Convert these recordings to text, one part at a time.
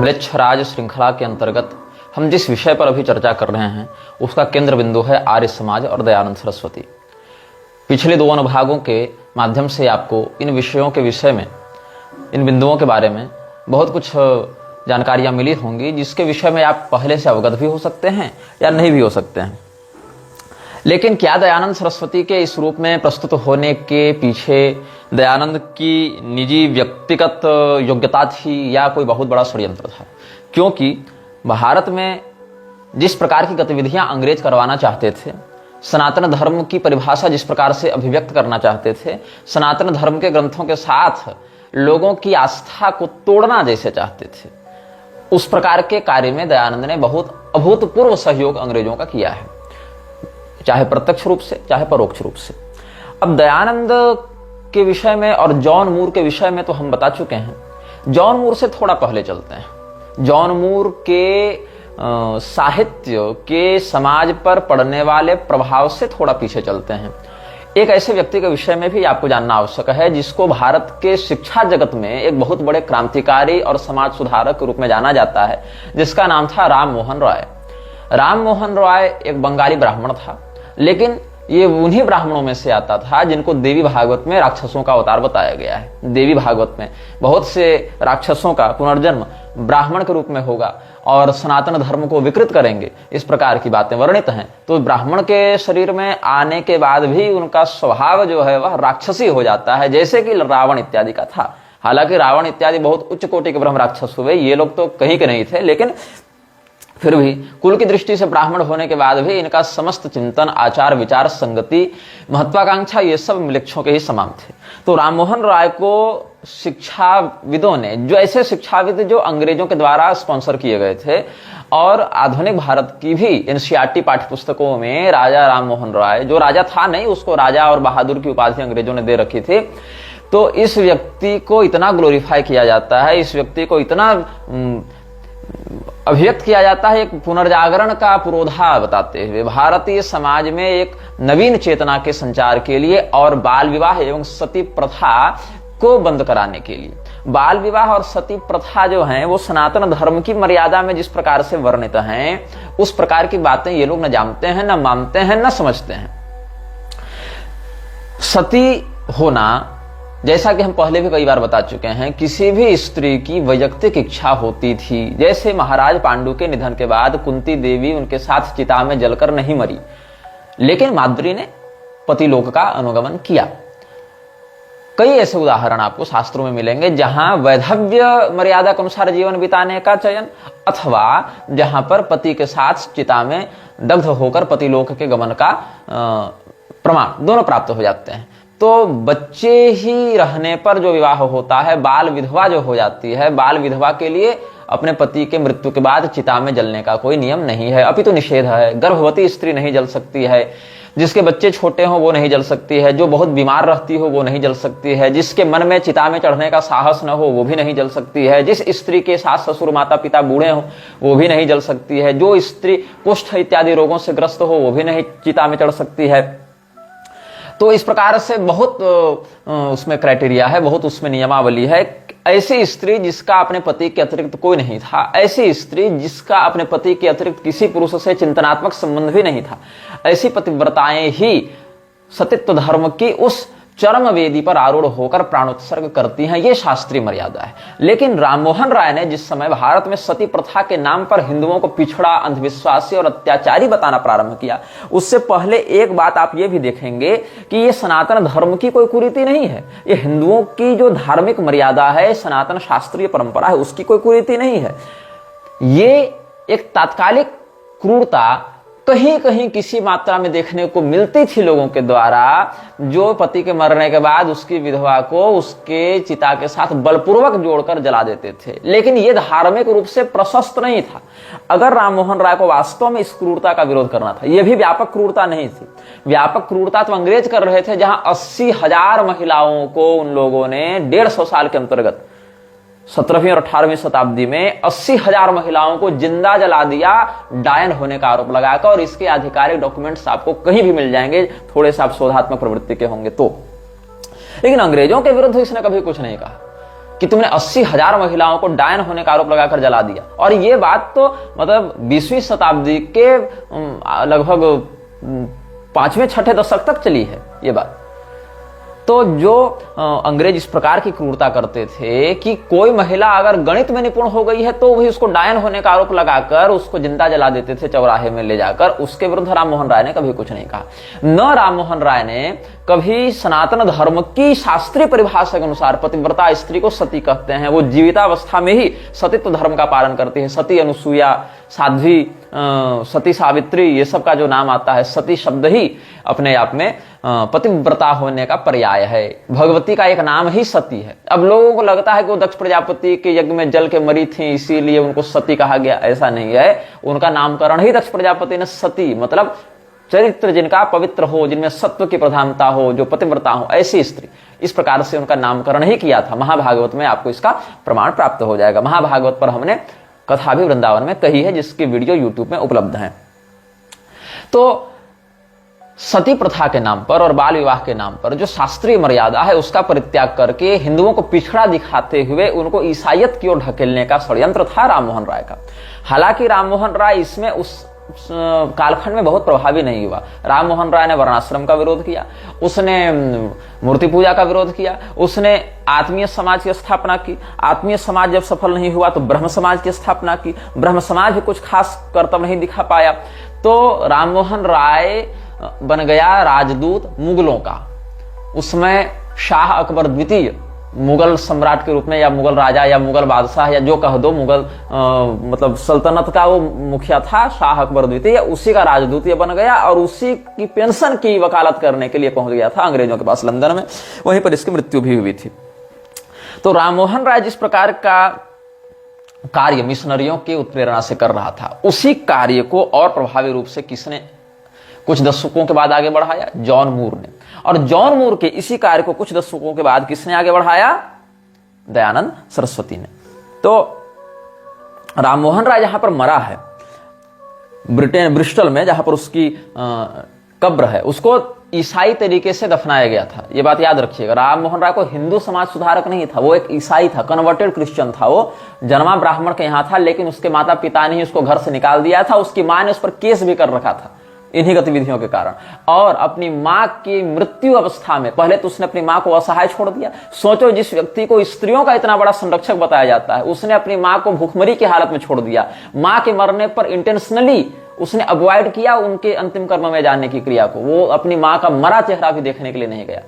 म्लेच्छराज श्रृंखला के अंतर्गत हम जिस विषय पर अभी चर्चा कर रहे हैं उसका केंद्र बिंदु है आर्य समाज और दयानंद सरस्वती। पिछले दो अनुभागों के माध्यम से आपको इन विषयों के विषय में, इन बिंदुओं के बारे में बहुत कुछ जानकारियां मिली होंगी, जिसके विषय में आप पहले से अवगत भी हो सकते हैं या नहीं भी हो सकते हैं। लेकिन क्या दयानंद सरस्वती के इस रूप में प्रस्तुत होने के पीछे दयानंद की निजी व्यक्तिगत योग्यता थी या कोई बहुत बड़ा षड्यंत्र था? क्योंकि भारत में जिस प्रकार की गतिविधियां अंग्रेज करवाना चाहते थे, सनातन धर्म की परिभाषा जिस प्रकार से अभिव्यक्त करना चाहते थे, सनातन धर्म के ग्रंथों के साथ लोगों की आस्था को तोड़ना जैसे चाहते थे, उस प्रकार के कार्य में दयानंद ने बहुत अभूतपूर्व सहयोग अंग्रेजों का किया है, चाहे प्रत्यक्ष रूप से चाहे परोक्ष रूप से। अब दयानंद के विषय में और जॉन मूर के विषय में तो हम बता चुके हैं। जॉन मूर से थोड़ा पहले चलते हैं। जॉन मूर के साहित्य के समाज पर पड़ने वाले प्रभाव से थोड़ा पीछे चलते हैं। एक ऐसे व्यक्ति के विषय में भी आपको जानना आवश्यक है जिसको भारत के शिक्षा जगत में एक बहुत बड़े क्रांतिकारी और समाज सुधारक के रूप में जाना जाता है, जिसका नाम था राम मोहन रॉय। राम मोहन रॉय एक बंगाली ब्राह्मण था, लेकिन ये उन्हीं ब्राह्मणों में से आता था जिनको देवी भागवत में राक्षसों का अवतार बताया गया है। देवी भागवत में बहुत से राक्षसों का पुनर्जन्म ब्राह्मण के रूप में होगा और सनातन धर्म को विकृत करेंगे, इस प्रकार की बातें वर्णित हैं। तो ब्राह्मण के शरीर में आने के बाद भी उनका स्वभाव जो है वह राक्षसी हो जाता है, जैसे कि रावण इत्यादि का था। हालांकि रावण इत्यादि बहुत उच्च कोटि के ब्रह्म राक्षस हुए, ये लोग तो कहीं के नहीं थे, लेकिन फिर भी कुल की दृष्टि से ब्राह्मण होने के बाद भी इनका समस्त चिंतन, आचार, विचार, संगति, महत्वाकांक्षा ये सब म्लेच्छों के ही समान थे। तो राममोहन राय को शिक्षाविदों ने, जो ऐसे शिक्षाविद जो अंग्रेजों के द्वारा स्पॉन्सर किए गए थे, और आधुनिक भारत की भी एनसीईआरटी पाठ्य पुस्तकों में राजा राममोहन राय, जो राजा था नहीं, उसको राजा और बहादुर की उपाधि अंग्रेजों ने दे रखी थी। तो इस व्यक्ति को इतना ग्लोरीफाई किया जाता है, इस व्यक्ति को इतना अभिव्यक्त किया जाता है, एक पुनर्जागरण का पुरोधा बताते हुए भारतीय समाज में एक नवीन चेतना के संचार के लिए और बाल विवाह एवं सती प्रथा को बंद कराने के लिए। बाल विवाह और सती प्रथा जो हैं वो सनातन धर्म की मर्यादा में जिस प्रकार से वर्णित हैं, उस प्रकार की बातें ये लोग न जानते हैं, न मानते हैं, न समझते हैं। सती होना, जैसा कि हम पहले भी कई बार बता चुके हैं, किसी भी स्त्री की वैयक्तिक इच्छा होती थी। जैसे महाराज पांडु के निधन के बाद कुंती देवी उनके साथ चिता में जलकर नहीं मरी, लेकिन माद्री ने पतिलोक का अनुगमन किया। कई ऐसे उदाहरण आपको शास्त्रों में मिलेंगे जहां वैधव्य मर्यादा के अनुसार जीवन बिताने का चयन, अथवा जहां पर पति के साथ चिता में दग्ध होकर पतिलोक के गमन का प्रमाण दोनों प्राप्त हो जाते हैं। तो बच्चे ही रहने पर जो विवाह होता है, बाल विधवा जो हो जाती है, बाल विधवा के लिए अपने पति के मृत्यु के बाद चिता में जलने का कोई नियम नहीं है, अपितु निषेध है। गर्भवती स्त्री नहीं जल सकती है, जिसके बच्चे छोटे हों वो नहीं जल सकती है, जो बहुत बीमार रहती हो वो नहीं जल सकती है, जिसके मन में चिता में चढ़ने का साहस न हो वो भी नहीं जल सकती है, जिस स्त्री के सास ससुर माता पिता बूढ़े हों वो भी नहीं जल सकती है, जो स्त्री कुष्ठ इत्यादि रोगों से ग्रस्त हो वो भी नहीं चिता में चढ़ सकती है। तो इस प्रकार से बहुत उसमें क्राइटेरिया है, बहुत उसमें नियमावली है। ऐसी स्त्री जिसका अपने पति के अतिरिक्त कोई नहीं था, ऐसी स्त्री जिसका अपने पति के अतिरिक्त किसी पुरुष से चिंतनात्मक संबंध भी नहीं था, ऐसी पतिव्रताएं ही सतीत्व धर्म की उस चरम वेदी पर आरूढ़ होकर प्राणोत्सर्ग करती हैं। ये शास्त्रीय मर्यादा है। लेकिन राममोहन राय ने जिस समय भारत में सती प्रथा के नाम पर हिंदुओं को पिछड़ा, अंधविश्वासी और अत्याचारी बताना प्रारंभ किया, उससे पहले एक बात आप ये भी देखेंगे कि ये सनातन धर्म की कोई कुरीति नहीं है। ये हिंदुओं की जो धार्मिक मर्यादा है, सनातन शास्त्रीय परंपरा है, उसकी कोई कुरीति नहीं है। ये एक तात्कालिक क्रूरता कहीं कहीं किसी मात्रा में देखने को मिलती थी लोगों के द्वारा, जो पति के मरने के बाद उसकी विधवा को उसके चिता के साथ बलपूर्वक जोड़कर जला देते थे। लेकिन यह धार्मिक रूप से प्रशस्त नहीं था। अगर राममोहन राय को वास्तव में इस क्रूरता का विरोध करना था, यह भी व्यापक क्रूरता नहीं थी। व्यापक क्रूरता तो अंग्रेज कर रहे थे, जहां 80,000 महिलाओं को उन लोगों ने 150 साल के अंतर्गत 17वीं और 18वीं शताब्दी में 80,000 महिलाओं को जिंदा जला दिया, डायन होने का आरोप लगाकर। और इसके आधिकारिक डॉक्यूमेंट्स आपको कहीं भी मिल जाएंगे, थोड़े से आप शोधात्मक प्रवृत्ति के होंगे तो। लेकिन अंग्रेजों के विरुद्ध इसने कभी कुछ नहीं कहा। कि तुमने 80,000 महिलाओं को डायन होने का आरोप लगाकर जला दिया। और ये बात तो मतलब 20वीं शताब्दी के लगभग 5वें 6ठे दशक तक चली है ये बात। तो जो अंग्रेज इस प्रकार की क्रूरता करते थे कि कोई महिला अगर गणित में निपुण हो गई है तो वही उसको डायन होने का आरोप लगाकर उसको जिंदा जला देते थे चौराहे में ले जाकर। उसके विरुद्ध राममोहन राय ने कभी कुछ नहीं कहा। न राममोहन राय ने कभी सनातन धर्म की शास्त्रीय परिभाषा के अनुसार पतिव्रता स्त्री को सती कहते हैं, वो जीवितावस्था में ही सतीत्व धर्म का पालन करती है। सती अनुसुईया, साध्वी, सती सावित्री, ये सब का जो नाम आता है, सती शब्द ही अपने आप में पतिव्रता होने का पर्याय है। भगवती का एक नाम ही सती है। अब लोगों को लगता है कि वो दक्ष प्रजापति के यज्ञ में जल के मरी थी इसीलिए उनको सती कहा गया, ऐसा नहीं है। उनका नामकरण ही दक्ष प्रजापति ने सती, मतलब चरित्र जिनका पवित्र हो, जिनमें सत्व की प्रधानता हो, जो पतिव्रता हो, ऐसी स्त्री, इस प्रकार से उनका नामकरण ही किया था। महाभागवत में आपको इसका प्रमाण प्राप्त हो जाएगा। महाभागवत पर हमने कथा भी वृंदावन में कही है, जिसकी वीडियो यूट्यूब में उपलब्ध है। तो सती प्रथा के नाम पर और बाल विवाह के नाम पर जो शास्त्रीय मर्यादा है उसका परित्याग करके हिंदुओं को पिछड़ा दिखाते हुए उनको ईसाइयत की ओर ढकेलने का षड्यंत्र था राममोहन राय का। हालांकि राममोहन राय इसमें उस कालखंड में बहुत प्रभावी नहीं हुआ। राममोहन राय ने वर्णाश्रम का विरोध किया, उसने मूर्ति पूजा का विरोध किया, उसने आत्मीय समाज की स्थापना की। आत्मीय समाज जब सफल नहीं हुआ तो ब्रह्म समाज की स्थापना की। ब्रह्म समाज भी कुछ खास कर्तव्य नहीं दिखा पाया। तो राममोहन राय बन गया राजदूत मुगलों का। उसमें शाह अकबर द्वितीय मुगल सम्राट के रूप में, या मुगल राजा या मुगल बादशाह या जो कह दो, मुगल मतलब सल्तनत का वो मुखिया था शाह अकबर द्वितीय, उसी का राजदूत बन गया और उसी की पेंशन की वकालत करने के लिए पहुंच गया था अंग्रेजों के पास लंदन में। वहीं पर इसकी मृत्यु भी हुई थी। तो राममोहन राय जिस प्रकार का कार्य मिशनरियों की उत्प्रेरणा से कर रहा था, उसी कार्य को और प्रभावी रूप से किसने कुछ दशकों के बाद आगे बढ़ाया? जॉन मूर ने। और जॉन मूर के इसी कार्य को कुछ दशकों के बाद किसने आगे बढ़ाया? दयानंद सरस्वती ने। तो राममोहन राय जहां पर मरा है ब्रिस्टल में, जहां पर उसकी कब्र है, उसको ईसाई तरीके से दफनाया गया था। यह बात याद रखिएगा। राममोहन राय को हिंदू समाज सुधारक नहीं था, वो एक ईसाई था, कन्वर्टेड क्रिश्चियन था। वो जन्मा ब्राह्मण के यहां था, लेकिन उसके माता पिता ने उसको घर से निकाल दिया था। उसकी मां ने उस पर केस भी कर रखा था इन्हीं गतिविधियों के कारण। और अपनी मां की मृत्यु अवस्था में पहले तो उसने अपनी मां को असहाय छोड़ दिया। सोचो, जिस व्यक्ति को स्त्रियों का इतना बड़ा संरक्षक बताया जाता है, उसने अपनी मां को भूखमरी की हालत में छोड़ दिया। मां के मरने पर इंटेंशनली उसने अवॉइड किया उनके अंतिम कर्म में जाने की क्रिया को। वो अपनी मां का मरा चेहरा भी देखने के लिए नहीं गया।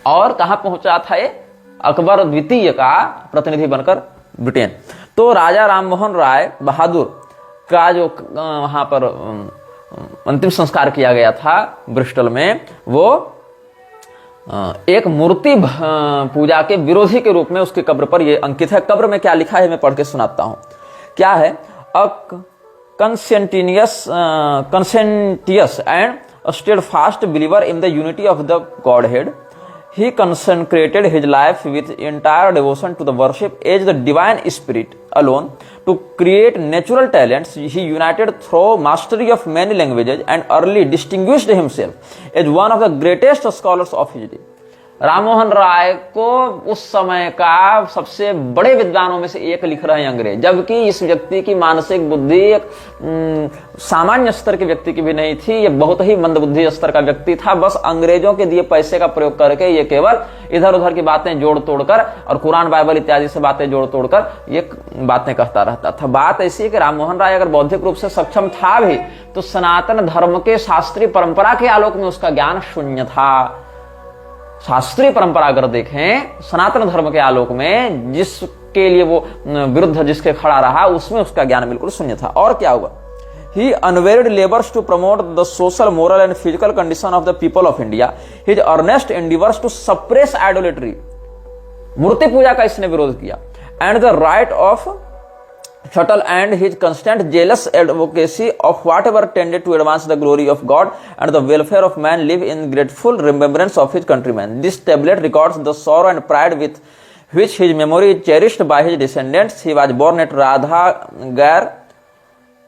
और कहां पहुंचा था ये? अकबर द्वितीय का प्रतिनिधि बनकर ब्रिटेन। तो राजा राममोहन राय बहादुर का जो वहां पर अंतिम संस्कार किया गया था ब्रिस्टल में, वो एक मूर्ति पूजा के विरोधी के रूप में उसकी कब्र पर यह अंकित है। कब्र में क्या लिखा है मैं पढ़ के सुनाता हूं। क्या है? Conscientious and a steadfast believer in the unity of the Godhead, he consecrated his life with entire devotion to the worship as the divine spirit alone. To create natural talents, he united through mastery of many languages and early distinguished himself as one of the greatest scholars of his day. Rammohan Roy को उस समय का सबसे बड़े विद्वानों में से एक लिख रहे हैं अंग्रेज, जबकि इस व्यक्ति की मानसिक बुद्धि एक सामान्य स्तर के व्यक्ति की भी नहीं थी। ये बहुत ही मंदबुद्धि स्तर का व्यक्ति था। बस अंग्रेजों के दिए पैसे का प्रयोग करके ये केवल इधर उधर की बातें जोड़ तोड़कर और कुरान बाइबल इत्यादि से बातें जोड़ तोड़कर ये बातें कहता रहता था। बात ऐसी है कि राममोहन राय अगर बौद्धिक रूप से सक्षम था भी तो सनातन धर्म के शास्त्रीय परंपरा के आलोक में उसका ज्ञान शून्य था। शास्त्रीय परंपरा अगर देखें सनातन धर्म के आलोक में, जिसके लिए वो विरुद्ध जिसके खड़ा रहा, उसमें उसका ज्ञान बिल्कुल शून्य था। और क्या हुआ? He unwearied labors to promote the social, moral and physical condition of the people of India. His earnest endeavors to suppress idolatry, मूर्ति पूजा का इसने विरोध किया, and the right of shuttle, and his constant jealous advocacy of whatever tended to advance the glory of God and the welfare of man live in grateful remembrance of his countrymen. This tablet records the sorrow and pride with which his memory is cherished by his descendants. He was born at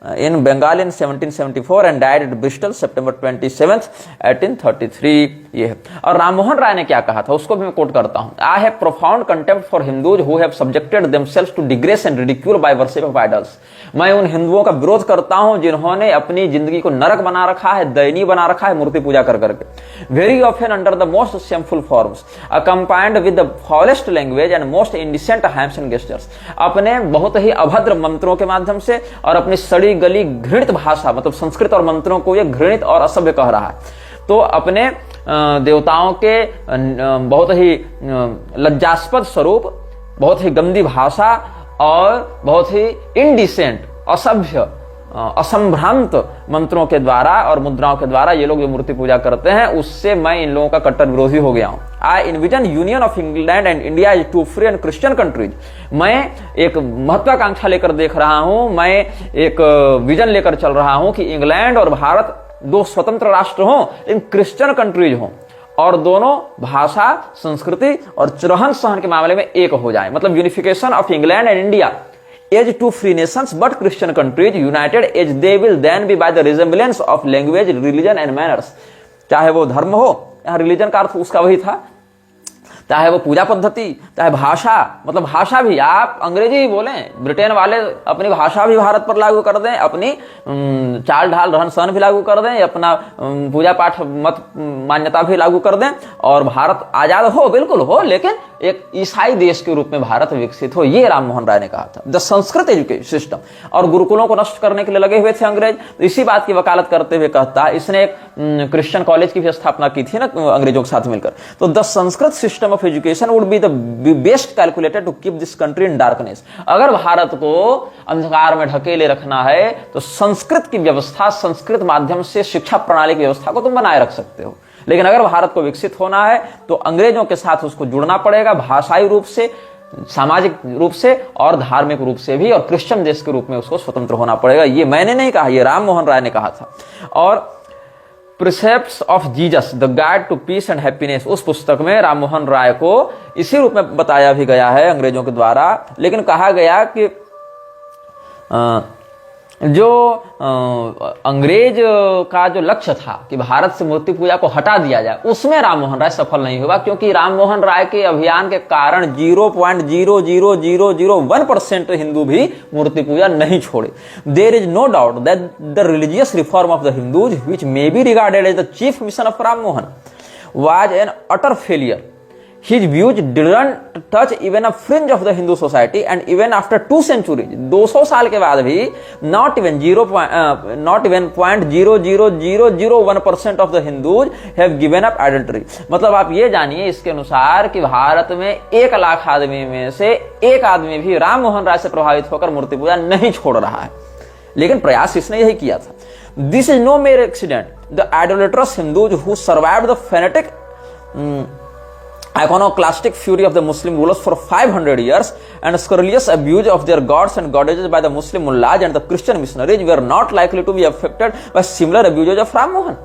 in Bengal in 1774 and died at Bristol September 27th 1833। ये है। और राममोहन राय ने क्या कहा था उसको भी मैं कोट करता हूं। I have profound contempt for Hindus who have subjected themselves to disgrace and ridicule by worship of idols. मैं उन हिंदुओं का विरोध करता हूं जिन्होंने अपनी जिंदगी को नरक बना रखा है, दयनीय बना रखा है मूर्ति पूजा कर करके। Very often under the most shameful forms accompanied with the foulest language and most indecent hymns and gestures. अपने बहुत ही अभद्र मंत्रों के माध्यम से और अपनी सड़ी गली घृणित भाषा, मतलब संस्कृत और मंत्रों को यह घृणित और असभ्य कह रहा है। तो अपने देवताओं के बहुत ही लज्जास्पद स्वरूप, बहुत ही गंदी भाषा और बहुत ही इनडिसेंट, असभ्य, असंभ्रांत मंत्रों के द्वारा और मुद्राओं के द्वारा ये लोग जो मूर्ति पूजा करते हैं, उससे मैं इन लोगों का कट्टर विरोधी हो गया हूं। I envision union of England and India is two free and Christian countries. मैं एक महत्वाकांक्षा लेकर देख रहा हूं, मैं एक विजन लेकर चल रहा हूं कि इंग्लैंड और भारत दो स्वतंत्र राष्ट्र हों, लेकिन क्रिश्चियन कंट्रीज हों और दोनों भाषा, संस्कृति और रहन सहन के मामले में एक हो जाए। मतलब unification of England and India as two free nations but Christian countries united as they will then be by the resemblance of language, religion and manners. चाहे वो धर्म हो, यहां रिलीजन का अर्थ उसका वही था, चाहे वो पूजा पद्धति, चाहे भाषा, मतलब भाषा भी आप अंग्रेजी ही बोलें, ब्रिटेन वाले अपनी भाषा भी भारत पर लागू कर दें, अपनी चाल ढाल रहन सहन भी लागू कर दें, अपना पूजा पाठ मत मान्यता भी लागू कर दें और भारत आजाद हो, बिल्कुल हो, लेकिन एक ईसाई देश के रूप में भारत विकसित हो। ये राममोहन राय ने कहा था। द संस्कृत एजुकेशन सिस्टम, और गुरुकुलों को नष्ट करने के लिए लगे हुए थे अंग्रेज। तो इसी बात की वकालत करते हुए कहता है, इसने एक क्रिश्चियन कॉलेज की भी स्थापना की थी ना अंग्रेजों के साथ मिलकर। तो the Sanskrit system of education would be the best calculated to keep this country in darkness. अगर भारत को अंधकार में ढकेले रखना है तो संस्कृत की व्यवस्था, संस्कृत माध्यम से शिक्षा प्रणाली की व्यवस्था को तुम बनाए रख सकते हो। लेकिन अगर भारत को विकसित होना है तो अंग्रेजों के साथ उसको जुड़ना पड़ेगा, भाषाई रूप से, सामाजिक रूप से और धार्मिक रूप से भी, और क्रिश्चियन देश के रूप में उसको स्वतंत्र होना पड़ेगा। ये मैंने नहीं कहा, ये राममोहन राय ने कहा था। और precepts of Jesus the guide to peace and happiness, उस पुस्तक में राममोहन राय को इसी रूप में बताया भी गया है अंग्रेजों के द्वारा। लेकिन कहा गया कि जो अंग्रेज का जो लक्ष्य था कि भारत से मूर्ति पूजा को हटा दिया जाए, उसमें राममोहन राय सफल नहीं हुआ, क्योंकि राममोहन राय के अभियान के कारण 0.00001% हिंदू भी मूर्ति पूजा नहीं छोड़े। There is no doubt that the religious reform of the Hindus which may be regarded as the chief mission of Rammohan was an utter failure. His views didn't touch even a fringe of the Hindu society, and even after 2 centuries, 200 साल के बाद भी not even 0.00001% of the Hindus have given up adultery। मतलब आप ये जानिए इसके अनुसार कि भारत में 1 लाख आदमी में से 1 आदमी भी राममोहन राय से प्रभावित होकर मूर्ति पूजा नहीं छोड़ रहा है। लेकिन प्रयास इसने यही किया था। This is no mere accident. The idolatrous Hindus who survived the fanatic iconoclastic fury of the Muslim rulers for 500 years and scurrilous abuse of their gods and goddesses by the Muslim mullahs and the Christian missionaries were not likely to be affected by similar abuses of Ram Mohan।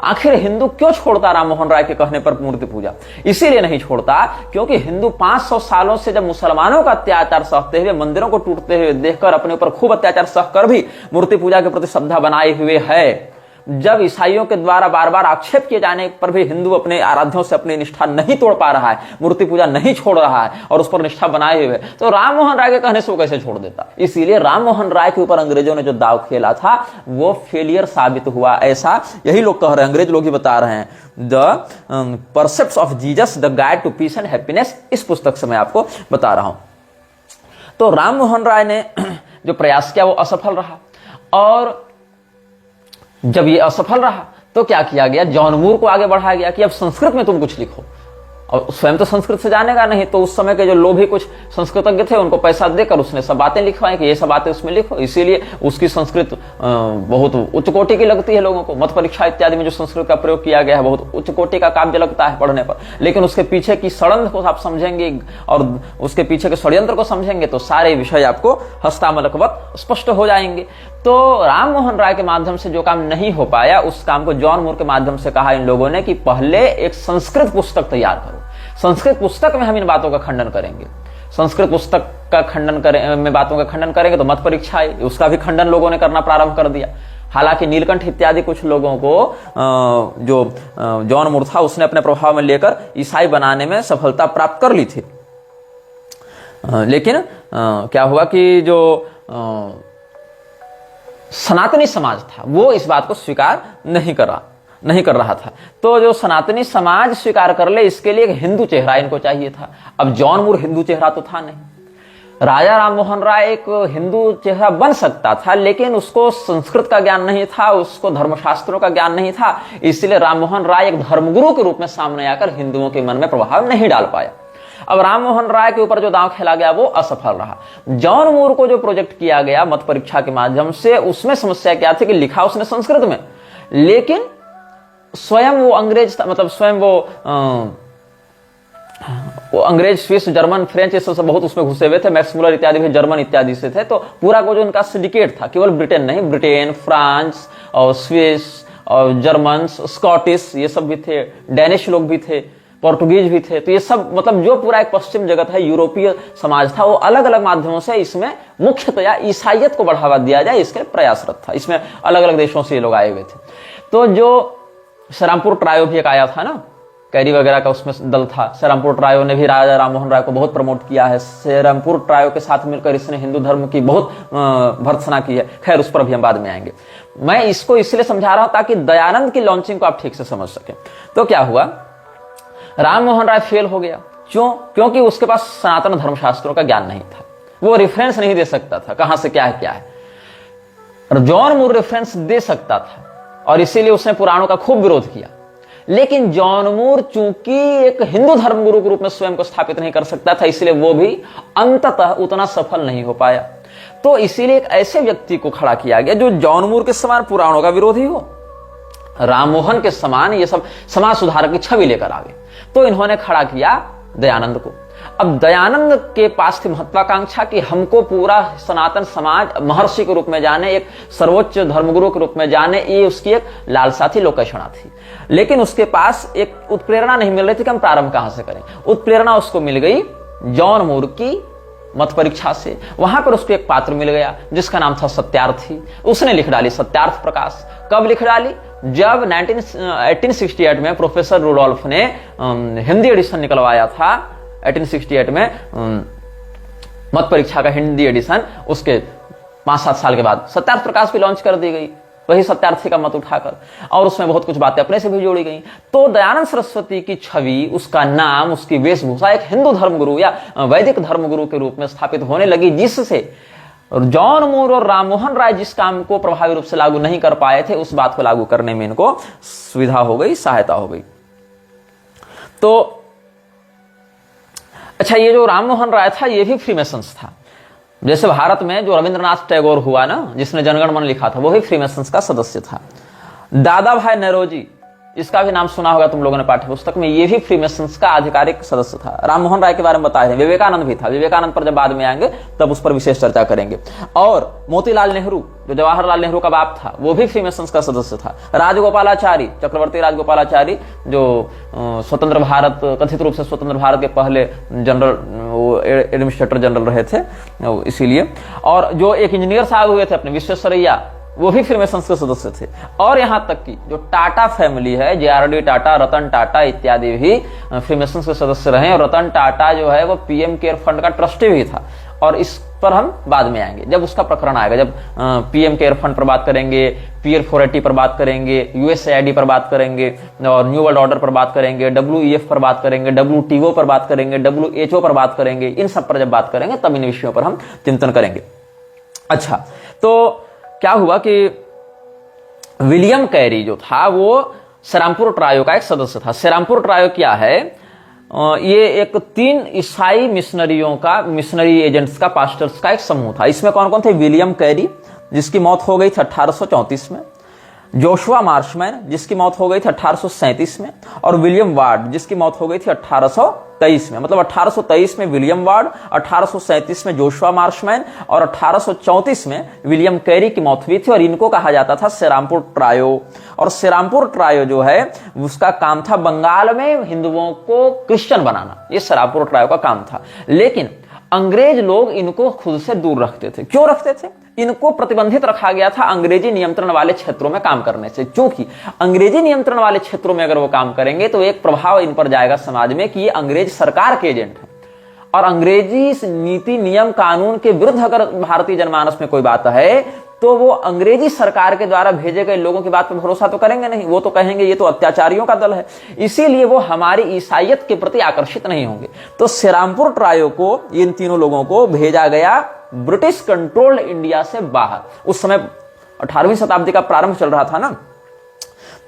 आखिर हिंदू क्यों छोड़ता राममोहन राय के कहने पर मूर्ति पूजा? इसीलिए नहीं छोड़ता क्योंकि हिंदू 500 सालों से जब मुसलमानों का अत्याचार सहते हुए, मंदिरों को टूटते हुए देखकर अपने ऊपर खूब अत्याचार सहकर भी मूर्ति पूजा के प्रति श्रद्धा बनाए हुए है, जब ईसाइयों के द्वारा बार बार आक्षेप किए जाने पर भी हिंदू अपने आराध्यों से अपनी निष्ठा नहीं तोड़ पा रहा है, मूर्ति पूजा नहीं छोड़ रहा है और उस पर निष्ठा बनाए हुए, तो राममोहन राय के कहने से वो कैसे छोड़ देता? इसीलिए राममोहन राय के ऊपर अंग्रेजों ने जो दाव खेला था वो फेलियर साबित हुआ। ऐसा यही लोग कह रहे हैं, अंग्रेज लोग ही बता रहे हैं। The precepts of Jesus the guide to peace and happiness, इस पुस्तक से मैं आपको बता रहा हूं। तो राममोहन राय ने जो प्रयास किया वो असफल रहा, और जब ये असफल रहा तो क्या किया गया? जॉन मूर को आगे बढ़ाया गया कि अब संस्कृत में तुम कुछ लिखो, और स्वयं तो संस्कृत से जानेगा नहीं, तो उस समय के जो लोभी कुछ संस्कृतज्ञ थे उनको पैसा देकर उसने सब बातें लिखवाई कि ये सब बातें उसमें लिखो। इसीलिए उसकी संस्कृत बहुत उच्च कोटि की लगती है लोगों को। मत परीक्षा इत्यादि में जो संस्कृत का प्रयोग किया गया है बहुत उच्च कोटि का काव्य लगता है पढ़ने पर, लेकिन उसके पीछे की षड्यंत्र को आप समझेंगे और उसके पीछे के षड्यंत्र को समझेंगे तो सारे विषय आपको हस्तामलकवत स्पष्ट हो जाएंगे। तो राममोहन राय के माध्यम से जो काम नहीं हो पाया, उस काम को जॉन मूर के माध्यम से कहा इन लोगों ने कि पहले एक संस्कृत पुस्तक तैयार करो, संस्कृत पुस्तक में हम इन बातों का खंडन करेंगे। संस्कृत पुस्तक का खंडन करें में बातों का खंडन करेंगे तो मत परीक्षा आई, उसका भी खंडन लोगों ने करना प्रारंभ कर दिया। हालांकि नीलकंठ इत्यादि कुछ लोगों को जो जॉन मूर था उसने अपने प्रभाव में लेकर ईसाई बनाने में सफलता प्राप्त कर ली थी, लेकिन क्या हुआ कि जो सनातनी समाज था वो इस बात को स्वीकार नहीं कर रहा था। तो जो सनातनी समाज स्वीकार कर ले इसके लिए एक हिंदू चेहरा इनको चाहिए था। अब जॉन मूर हिंदू चेहरा तो था नहीं, राजा राम मोहन राय एक हिंदू चेहरा बन सकता था, लेकिन उसको संस्कृत का ज्ञान नहीं था, उसको धर्मशास्त्रों का ज्ञान नहीं था, इसलिए राम मोहन राय एक धर्मगुरु के रूप में सामने आकर हिंदुओं के मन में प्रभाव नहीं डाल पाया। अब राम मोहन राय के ऊपर जो दांव खेला गया वो असफल रहा। जॉन मूर को जो प्रोजेक्ट किया गया मत परीक्षा के माध्यम से, उसमें समस्या क्या थी कि लिखा उसने संस्कृत में, लेकिन स्वयं वो अंग्रेज मतलब स्वयं वो अंग्रेज, स्विस, जर्मन, फ्रेंच ये सब बहुत उसमें घुसे हुए थे। मैक्स मुलर इत्यादि भी जर्मन इत्यादि से थे। तो पूरा को जो उनका सिंडिकेट था, केवल ब्रिटेन नहीं, ब्रिटेन, फ्रांस और स्विस और जर्मन, स्कॉटिश ये सब भी थे, डेनिश लोग भी थे, पोर्टुगीज भी थे। तो ये सब मतलब जो पूरा एक पश्चिम जगत है, यूरोपीय समाज था, वो अलग अलग माध्यमों से इसमें मुख्यतया ईसाइयत को बढ़ावा दिया जाए इसके प्रयासरत था। इसमें अलग अलग देशों से ये लोग आए हुए थे। तो जो सेरामपुर ट्रायो भी एक आया था ना, कैरी वगैरह का उसमें दल था। सेरामपुर ट्रायो ने भी राजा राम मोहन राय को बहुत प्रमोट किया है। सेरामपुर ट्रायो के साथ मिलकर इसने हिंदू धर्म की बहुत भर्त्सना की है। खैर उस पर भी हम बाद में आएंगे। मैं इसको इसलिए समझा रहा हूं ताकि दयानंद की लॉन्चिंग को आप ठीक से समझ सकें। तो क्या हुआ, राम मोहन राय फेल हो गया। क्योंकि उसके पास सनातन धर्मशास्त्रों का ज्ञान नहीं था, वो रेफरेंस नहीं दे सकता था कहां से क्या है। जॉन मूर रेफरेंस दे सकता था और इसीलिए उसने पुराणों का खूब विरोध किया। लेकिन जॉन मूर चूंकि एक हिंदू धर्मगुरु के रूप में स्वयं को स्थापित नहीं कर सकता था, इसलिए वो भी अंततः उतना सफल नहीं हो पाया। तो इसीलिए एक ऐसे व्यक्ति को खड़ा किया गया जो जॉन मूर के समान पुराणों का विरोधी हो, राममोहन के समान ये सब समाज सुधारक की छवि लेकर आवे। तो इन्होंने खड़ा किया दयानंद को। अब दयानंद के पास थी महत्वाकांक्षा कि हमको पूरा सनातन समाज महर्षि के रूप में जाने, एक सर्वोच्च धर्मगुरु के रूप में जाने, ये उसकी एक लालसा थी, लोकेशना थी। लेकिन उसके पास एक उत्प्रेरणा नहीं मिल रही थी कि हम प्रारंभ कहां से करें। उत्प्रेरणा उसको मिल गई जॉन मूर की मत परीक्षा से। वहां पर उसको एक पात्र मिल गया जिसका नाम था सत्यार्थी। उसने लिख डाली सत्यार्थ प्रकाश। कब लिख डाली? जब 1868 में प्रोफेसर रुडोल्फ ने हिंदी एडिशन निकलवाया था। 1868 में मत परीक्षा का हिंदी एडिशन, उसके 5-7 साल के बाद सत्यार्थ प्रकाश भी लॉन्च कर दी गई, वही सत्यार्थी का मत उठाकर, और उसमें बहुत कुछ बातें अपने से भी जोड़ी गई। तो दयानंद सरस्वती की छवि, उसका नाम, उसकी वेशभूषा एक हिंदू धर्मगुरु या वैदिक धर्मगुरु के रूप में स्थापित होने लगी, जिससे जॉन मूर और राम मोहन राय जिस काम को प्रभावी रूप से लागू नहीं कर पाए थे, उस बात को लागू करने में इनको सुविधा हो गई, सहायता हो गई। तो अच्छा, ये जो राम मोहन राय था ये भी फ्रीमेसन्स था। जैसे भारत में जो रविंद्रनाथ टैगोर हुआ ना, जिसने जनगण मन लिखा था, वो भी फ्रीमेसन्स का सदस्य था। दादा भाई नौरोजी, इसका भी नाम सुना होगा तुम लोगों ने पाठ्य पुस्तक में, ये भी फ्रीमेसन्स का आधिकारिक सदस्य था। राम मोहन राय के बारे में बताए हैं। विवेकानंद भी था। विवेकानंद पर जब बाद में आएंगे तब उस पर विशेष चर्चा करेंगे। और मोतीलाल नेहरू, जो जवाहरलाल नेहरू का बाप था, वो भी फ्रीमेसन्स का सदस्य था। राजगोपालाचारी, चक्रवर्ती राजगोपालाचारी, जो स्वतंत्र भारत, कथित रूप से स्वतंत्र भारत के पहले जनरल एडमिनिस्ट्रेटर जनरल रहे थे, इसीलिए। और जो एक इंजीनियर साहब हुए थे अपने, विश्वेश्वरैया, वो भी फ्रीमेसन्स के सदस्य थे। और यहां तक कि जो टाटा फैमिली है, JRD टाटा, रतन टाटा इत्यादि भी फ्रीमेसन्स के सदस्य रहे। और रतन टाटा जो है वो PM केयर फंड का ट्रस्टी भी था। और इस पर हम बाद में आएंगे जब उसका प्रकरण आएगा, जब PM केयर फंड पर बात करेंगे, Pier 480 पर बात करेंगे, USAID पर बात करेंगे, और न्यू वर्ल्ड ऑर्डर पर बात करेंगे, WEF पर बात करेंगे, WTO पर बात करेंगे, WHO पर बात करेंगे। इन सब पर जब बात करेंगे तब इन विषयों पर हम चिंतन करेंगे। अच्छा, तो क्या हुआ कि विलियम कैरी जो था वो सेरामपुर ट्रायो का एक सदस्य था। सेरामपुर ट्रायो क्या है? ये एक 3 ईसाई मिशनरियों का, मिशनरी एजेंट्स का, पास्टर्स का एक समूह था। इसमें कौन कौन थे? विलियम कैरी, जिसकी मौत हो गई थी 1834 में, जोशुआ मार्शमैन, जिसकी मौत हो गई थी 1837 में, और विलियम वार्ड, जिसकी मौत हो गई थी 1823 में। मतलब 1823 में विलियम वार्ड, 1837 में जोशुआ मार्शमैन और 1834 में विलियम कैरी की मौत हुई थी। और इनको कहा जाता था सेरामपुर ट्रायो। और सेरामपुर ट्रायो जो है उसका काम था बंगाल में हिंदुओं को क्रिश्चियन बनाना, ये सेरामपुर ट्रायो का काम था। लेकिन अंग्रेज लोग इनको खुद से दूर रखते थे। क्यों रखते थे? इनको प्रतिबंधित रखा गया था अंग्रेजी नियंत्रण वाले क्षेत्रों में काम करने से, क्योंकि अंग्रेजी नियंत्रण वाले क्षेत्रों में अगर वो काम करेंगे तो एक प्रभाव इन पर जाएगा समाज में कि ये अंग्रेज सरकार के एजेंट हैं, और अंग्रेजी नीति नियम कानून के विरुद्ध अगर भारतीय जनमानस में कोई बात है तो वो अंग्रेजी सरकार के द्वारा भेजे गए लोगों की बात पर भरोसा तो करेंगे नहीं, वो तो कहेंगे ये तो अत्याचारियों का दल है, इसीलिए वो हमारी ईसाइयत के प्रति आकर्षित नहीं होंगे। तो सेरामपुर ट्रायो को, इन तीनों लोगों को भेजा गया ब्रिटिश कंट्रोल्ड इंडिया से बाहर। उस समय 18वीं शताब्दी का प्रारंभ चल रहा था ना,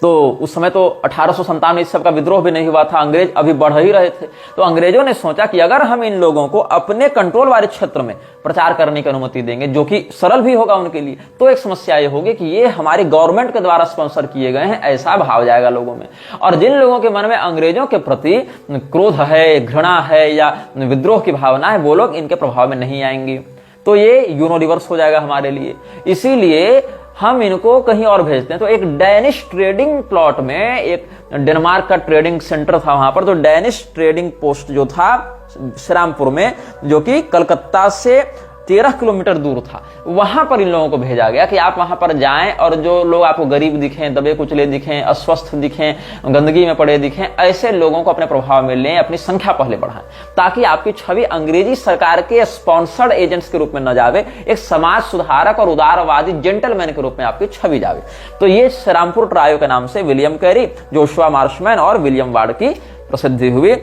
तो उस समय तो 1857 में इस सब का विद्रोह भी नहीं हुआ था, अंग्रेज अभी बढ़ ही रहे थे। तो अंग्रेजों ने सोचा कि अगर हम इन लोगों को अपने कंट्रोल वाले क्षेत्र में प्रचार करने की अनुमति देंगे, जो कि सरल भी होगा उनके लिए, तो एक समस्या ये होगी कि ये हमारी गवर्नमेंट के द्वारा स्पॉन्सर किए गए हैं, ऐसा भाव जाएगा लोगों में। और जिन लोगों के मन में अंग्रेजों के प्रति क्रोध है, घृणा है या विद्रोह की भावना है, वो लोग इनके प्रभाव में नहीं आएंगे, तो ये यूनिवर्स हो जाएगा हमारे लिए। इसीलिए हम इनको कहीं और भेजते हैं। तो एक डैनिश ट्रेडिंग प्लॉट में, एक डेनमार्क का ट्रेडिंग सेंटर था वहां पर, तो डैनिश ट्रेडिंग पोस्ट जो था श्रीरामपुर में, जो कि कलकत्ता से 13 किलोमीटर दूर था, वहां पर इन लोगों को भेजा गया कि आप वहां पर जाएं और जो लोग आपको गरीब दिखें, दबे कुचले दिखें, अस्वस्थ दिखें, गंदगी में पड़े दिखें, ऐसे लोगों को अपने प्रभाव में लें, अपनी संख्या पहले बढ़ाएं, ताकि आपकी छवि अंग्रेजी सरकार के स्पॉन्सर्ड एजेंट्स के रूप में न जावे, एक समाज सुधारक और उदारवादी जेंटलमैन के रूप में आपकी छवि जावे। तो ये श्रीरामपुर ट्रायो के नाम से विलियम कैरी, जोशुआ मार्शमैन और विलियम वार्ड की प्रसिद्धि हुई।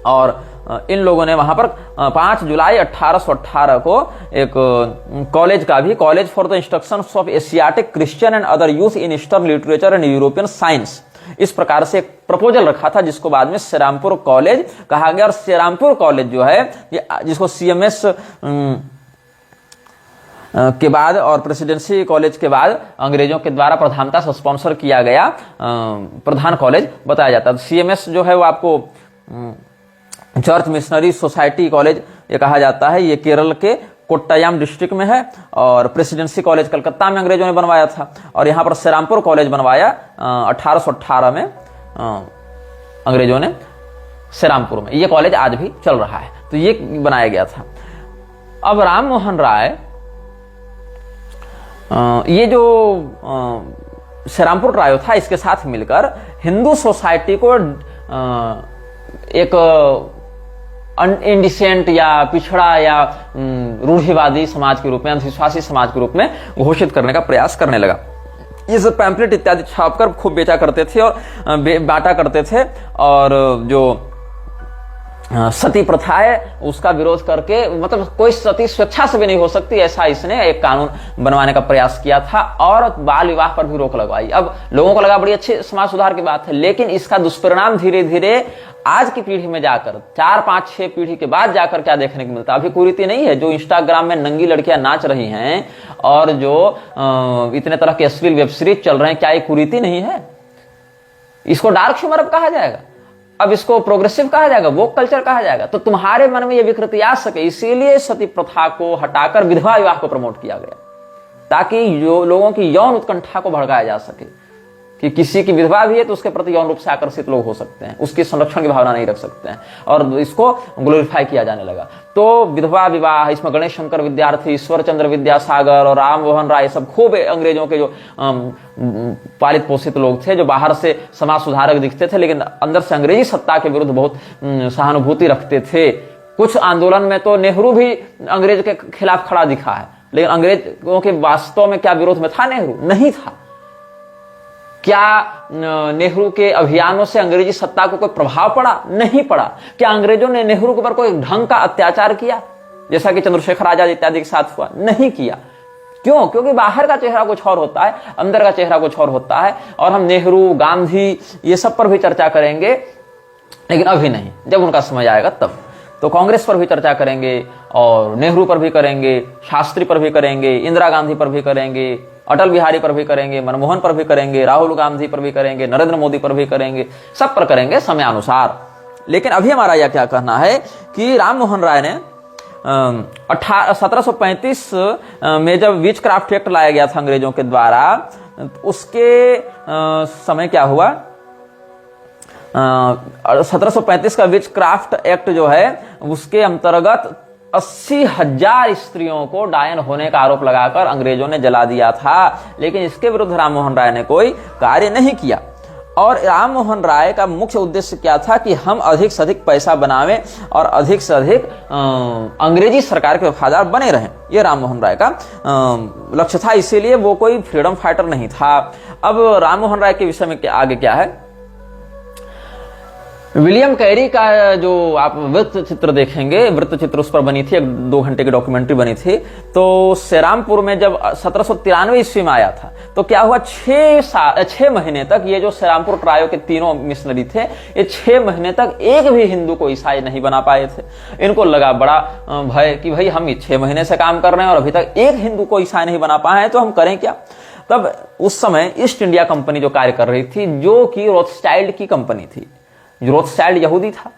और इन लोगों ने वहां पर 5 जुलाई 1818 को एक कॉलेज का भी, college for the instruction of Asiatic Christian and other youth in eastern literature and European science, इस प्रकार से एक प्रपोजल रखा था, जिसको बाद में श्रीरामपुर कॉलेज कहा गया। और श्रीरामपुर कॉलेज जो है, जिसको CMS के बाद और प्रेसिडेंसी कॉलेज के बाद अंग्रेजों के द्वारा प्रधानता से स्पॉन्सर किया गया प्रधान कॉलेज बताया जाता है। CMS जो है वो आपको चर्च मिशनरी सोसाइटी कॉलेज ये कहा जाता है, ये केरल के कोट्टायाम डिस्ट्रिक्ट में है। और प्रेसिडेंसी कॉलेज कलकत्ता में अंग्रेजों ने बनवाया था, और यहाँ पर श्रीरामपुर कॉलेज बनवाया 1818 में अंग्रेजों ने श्रीरामपुर में। ये कॉलेज आज भी चल रहा है, तो ये बनाया गया था। अब राम मोहन राय, ये जो श्रीरामपुर ट्रायो था, इसके साथ मिलकर हिंदू सोसाइटी को एक इंडिसेंट या पिछड़ा या रूढ़िवादी समाज के रूप में, अंधविश्वासी समाज के रूप में घोषित करने का प्रयास करने लगा। ये सब पैम्पलेट इत्यादि छापकर खूब बेचा करते थे और बांटा करते थे, और जो सती प्रथा है उसका विरोध करके, मतलब कोई सती स्वेच्छा से भी नहीं हो सकती, ऐसा इसने एक कानून बनवाने का प्रयास किया था, और बाल विवाह पर भी रोक लगवाई। अब लोगों को लगा बड़ी अच्छी समाज सुधार की बात है, लेकिन इसका दुष्परिणाम धीरे धीरे आज की पीढ़ी में जाकर, 4, 5, 6 पीढ़ी के बाद जाकर क्या देखने को मिलता है। अभी कुरीति नहीं है, जो इंस्टाग्राम में नंगी लड़कियां नाच रही हैं और जो इतने तरह के अश्लील वेब सीरीज चल रहे हैं, क्या ये कुरीति नहीं है? इसको डार्क ह्यूमर अब कहा जाएगा, अब इसको प्रोग्रेसिव कहा जाएगा, वो कल्चर कहा जाएगा। तो तुम्हारे मन में ये विकृति आ सके, इसीलिए सती प्रथा को हटाकर विधवा विवाह को प्रमोट किया गया, ताकि जो लोगों की यौन उत्कंठा को भड़काया जा सके कि किसी की विधवा भी है तो उसके प्रति यौन रूप से आकर्षित लोग हो सकते हैं, उसकी संरक्षण की भावना नहीं रख सकते हैं, और इसको ग्लोरीफाई किया जाने लगा। तो विधवा विवाह, इसमें गणेश शंकर विद्यार्थी, ईश्वर चंद्र विद्यासागर और राम मोहन राय सब खूब अंग्रेजों के जो पालित पोषित लोग थे, जो बाहर से समाज सुधारक दिखते थे लेकिन अंदर से अंग्रेजी सत्ता के विरुद्ध बहुत सहानुभूति रखते थे। कुछ आंदोलन में तो नेहरू भी अंग्रेज के खिलाफ खड़ा दिखा है, लेकिन अंग्रेजों के वास्तव में क्या विरोध में था नेहरू? नहीं था। क्या नेहरू के अभियानों से अंग्रेजी सत्ता को कोई प्रभाव पड़ा? नहीं पड़ा। क्या अंग्रेजों ने नेहरू के ऊपर कोई ढंग का अत्याचार किया, जैसा कि चंद्रशेखर आजाद इत्यादि के साथ हुआ? नहीं किया। क्यों? क्योंकि बाहर का चेहरा कुछ और होता है, अंदर का चेहरा कुछ और होता है। और हम नेहरू, गांधी, ये सब पर भी चर्चा करेंगे, लेकिन अभी नहीं, जब उनका समय आएगा तब। तो कांग्रेस पर भी चर्चा करेंगे, और नेहरू पर भी करेंगे, शास्त्री पर भी करेंगे, इंदिरा गांधी पर भी करेंगे, अटल बिहारी पर भी करेंगे, मनमोहन पर भी करेंगे, राहुल गांधी पर भी करेंगे, नरेंद्र मोदी पर भी करेंगे, सब पर करेंगे समयानुसार। लेकिन अभी हमारा यह क्या कहना है कि राम मोहन राय ने 1735 में जब विच क्राफ्ट एक्ट लाया गया था अंग्रेजों के द्वारा, उसके समय क्या हुआ, 1735 का विच क्राफ्ट एक्ट जो है, उसके अंतर्गत 80,000 स्त्रियों को डायन होने का आरोप लगाकर अंग्रेजों ने जला दिया था, लेकिन इसके विरुद्ध राम मोहन राय ने कोई कार्य नहीं किया। और राम मोहन राय का मुख्य उद्देश्य क्या था कि हम अधिक से अधिक पैसा बनावें और अधिक से अधिक अंग्रेजी सरकार के वफादार बने रहें। यह राम मोहन राय का लक्ष्य था, इसीलिए वो कोई फ्रीडम फाइटर नहीं था। अब राम मोहन राय के विषय में आगे क्या है, विलियम कैरी का जो आप वृत्त चित्र देखेंगे, वृत्त चित्र उस पर बनी थी, 2 घंटे की डॉक्यूमेंट्री बनी थी। तो श्रीरामपुर में जब 1793 ईस्वी में आया था तो क्या हुआ, 6 महीने तक ये जो श्रीरामपुर ट्रायो के तीनों मिशनरी थे, ये 6 महीने तक एक भी हिंदू को ईसाई नहीं बना पाए थे। इनको लगा बड़ा भय कि भाई हम 6 महीने से काम कर रहे हैं और अभी तक एक हिंदू को ईसाई नहीं बना पाए हैं, तो हम करें क्या। तब उस समय ईस्ट इंडिया कंपनी जो कार्य कर रही थी, जो कि रोथस्चाइल्ड की कंपनी थी, रोथस्चाइल्ड यहूदी था,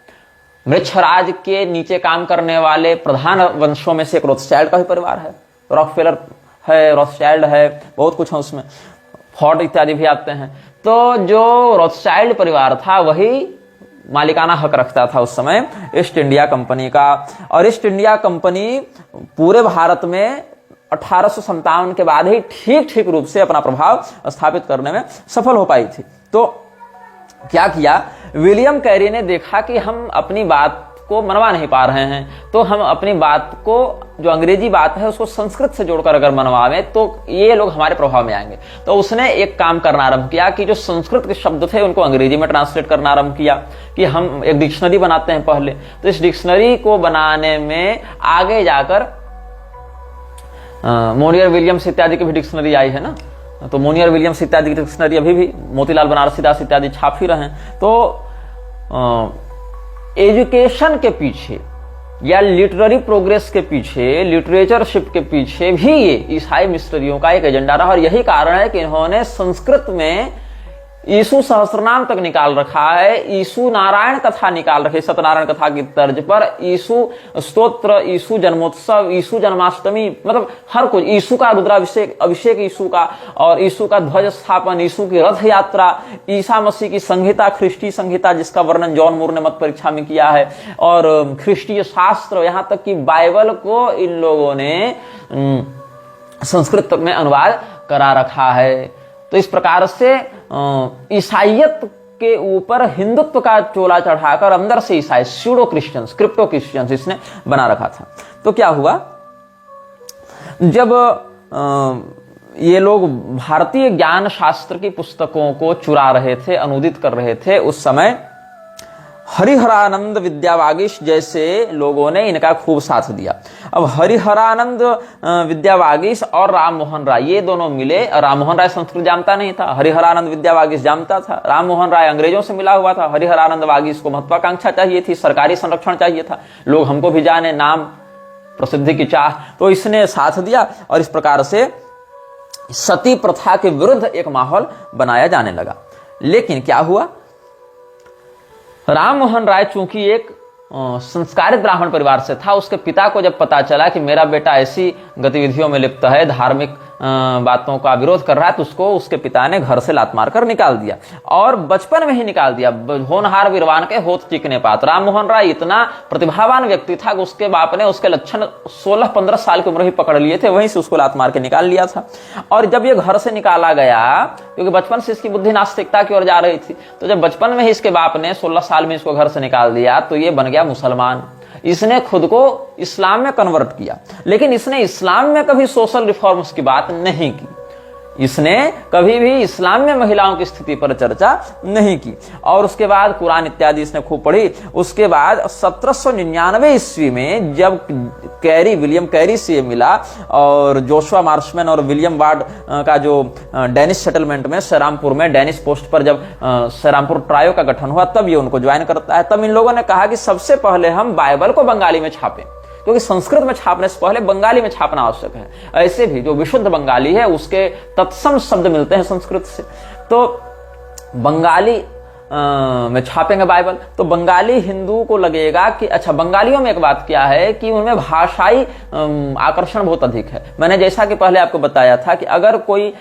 वृक्षराज के नीचे काम करने वाले प्रधान वंशों में से एक रोथस्चाइल्ड का भी परिवार है, रॉकफेलर है, रोथस्चाइल्ड है, बहुत कुछ है उसमें, फोर्ड इत्यादि भी आते हैं। तो जो रोथस्चाइल्ड परिवार था वही मालिकाना हक रखता था उस समय ईस्ट इंडिया कंपनी का। और ईस्ट इंडिया कंपनी पूरे भारत में 1857 के बाद ही ठीक ठीक रूप से अपना प्रभाव स्थापित करने में सफल हो पाई थी। तो क्या किया, विलियम कैरी ने देखा कि हम अपनी बात को मनवा नहीं पा रहे हैं, तो हम अपनी बात को, जो अंग्रेजी बात है, उसको संस्कृत से जोड़कर अगर मनवावें तो ये लोग हमारे प्रभाव में आएंगे। तो उसने एक काम करना आरंभ किया कि जो संस्कृत के शब्द थे उनको अंग्रेजी में ट्रांसलेट करना आरंभ किया, कि हम एक डिक्शनरी बनाते हैं पहले। तो इस डिक्शनरी को बनाने में आगे जाकर मोनियर विलियम्स इत्यादि की भी डिक्शनरी आई है ना, तो मोनियर विलियम्स इत्यादि की डिक्शनरी अभी भी मोतीलाल बनारसीदास इत्यादि छाप ही रहे हैं। तो एजुकेशन के पीछे या लिटरेरी प्रोग्रेस के पीछे, लिटरेचरशिप के पीछे भी ये ईसाई मिशनरियों का एक एजेंडा रहा। और यही कारण है कि इन्होंने संस्कृत में यीशु सहस्रनाम तक निकाल रखा है, यीशु नारायण कथा निकाल रखी, सत्यनारायण कथा की तर्ज पर यीशु स्तोत्र, यीशु जन्मोत्सव, यीशु जन्माष्टमी, मतलब हर कुछ, यीशु का रुद्राभिषेक, अभिषेक यीशु का, और यीशु का ध्वज स्थापन, यीशु की रथ यात्रा, ईसा मसीह की संहिता, ख्रिस्टी संहिता जिसका वर्णन जॉन मूर ने मत परीक्षा में किया है, और ख्रिस्टीय शास्त्र, यहां तक कि बाइबल को इन लोगों ने संस्कृत में अनुवाद करा रखा है। तो इस प्रकार से ईसाइयत के ऊपर हिंदुत्व का चोला चढ़ाकर अंदर से ईसाई, स्यूडो क्रिश्चियंस, क्रिप्टो क्रिश्चियंस इसने बना रखा था। तो क्या हुआ, जब ये लोग भारतीय ज्ञान शास्त्र की पुस्तकों को चुरा रहे थे, अनुदित कर रहे थे, उस समय हरिहरानंद विद्यावागीश जैसे लोगों ने इनका खूब साथ दिया। अब हरिहरानंद विद्यावागीश और राम मोहन राय, ये दोनों मिले। राम मोहन राय संस्कृत जानता नहीं था, हरिहरानंद विद्यावागीश जानता था। राम मोहन राय अंग्रेजों से मिला हुआ था, हरिहरानंद वागीश को महत्वाकांक्षा चाहिए थी, सरकारी संरक्षण चाहिए था, लोग हमको भी जाने, नाम प्रसिद्धि की चाह, तो इसने साथ दिया। और इस प्रकार से सती प्रथा के विरुद्ध एक माहौल बनाया जाने लगा। लेकिन क्या हुआ, राम मोहन राय चूंकि एक संस्कारित ब्राह्मण परिवार से था, उसके पिता को जब पता चला कि मेरा बेटा ऐसी गतिविधियों में लिप्त है, धार्मिक बातों का विरोध कर रहा है, तो उसको उसके पिता ने घर से लात मारकर निकाल दिया, और बचपन में ही निकाल दिया। होनहार वीरवान के होत चिकने पात। राम मोहन राय इतना प्रतिभावान व्यक्ति था कि उसके बाप ने उसके लक्षण 16-15 साल की उम्र ही पकड़ लिए थे, वहीं से उसको लात मार के निकाल लिया था। और जब ये घर से निकाला गया, क्योंकि बचपन से इसकी बुद्धि नास्तिकता की ओर जा रही थी, तो जब बचपन में ही इसके बाप ने 16 साल में इसको घर से निकाल दिया, तो ये बन गया मुसलमान। इसने खुद को इस्लाम में कन्वर्ट किया, लेकिन इसने इस्लाम में कभी सोशल रिफॉर्म्स की बात नहीं की। इसने कभी भी इस्लाम में महिलाओं की स्थिति पर चर्चा नहीं की। और उसके बाद कुरान इत्यादि इसने खूब पढ़ी। उसके बाद 1799 ईस्वी में जब कैरी, विलियम कैरी से मिला, और जोशुआ मार्शमैन और विलियम वार्ड का जो डेनिश सेटलमेंट में श्रीरामपुर में डेनिश पोस्ट पर जब श्रीरामपुर ट्रायो का गठन हुआ, तब ये उनको ज्वाइन करता है। तब इन लोगों ने कहा कि सबसे पहले हम बाइबल को बंगाली में छापें, क्योंकि संस्कृत में छापने से पहले बंगाली में छापना आवश्यक है। ऐसे भी जो विशुद्ध बंगाली है उसके तत्सम शब्द मिलते हैं संस्कृत से, तो बंगाली में छापेंगे बाइबल। तो बंगाली हिंदू को लगेगा कि अच्छा, बंगालियों में एक बात क्या है कि उनमें भाषाई आकर्षण बहुत अधिक है। मैंने जैसा कि पहले आपको बताया था कि अगर कोई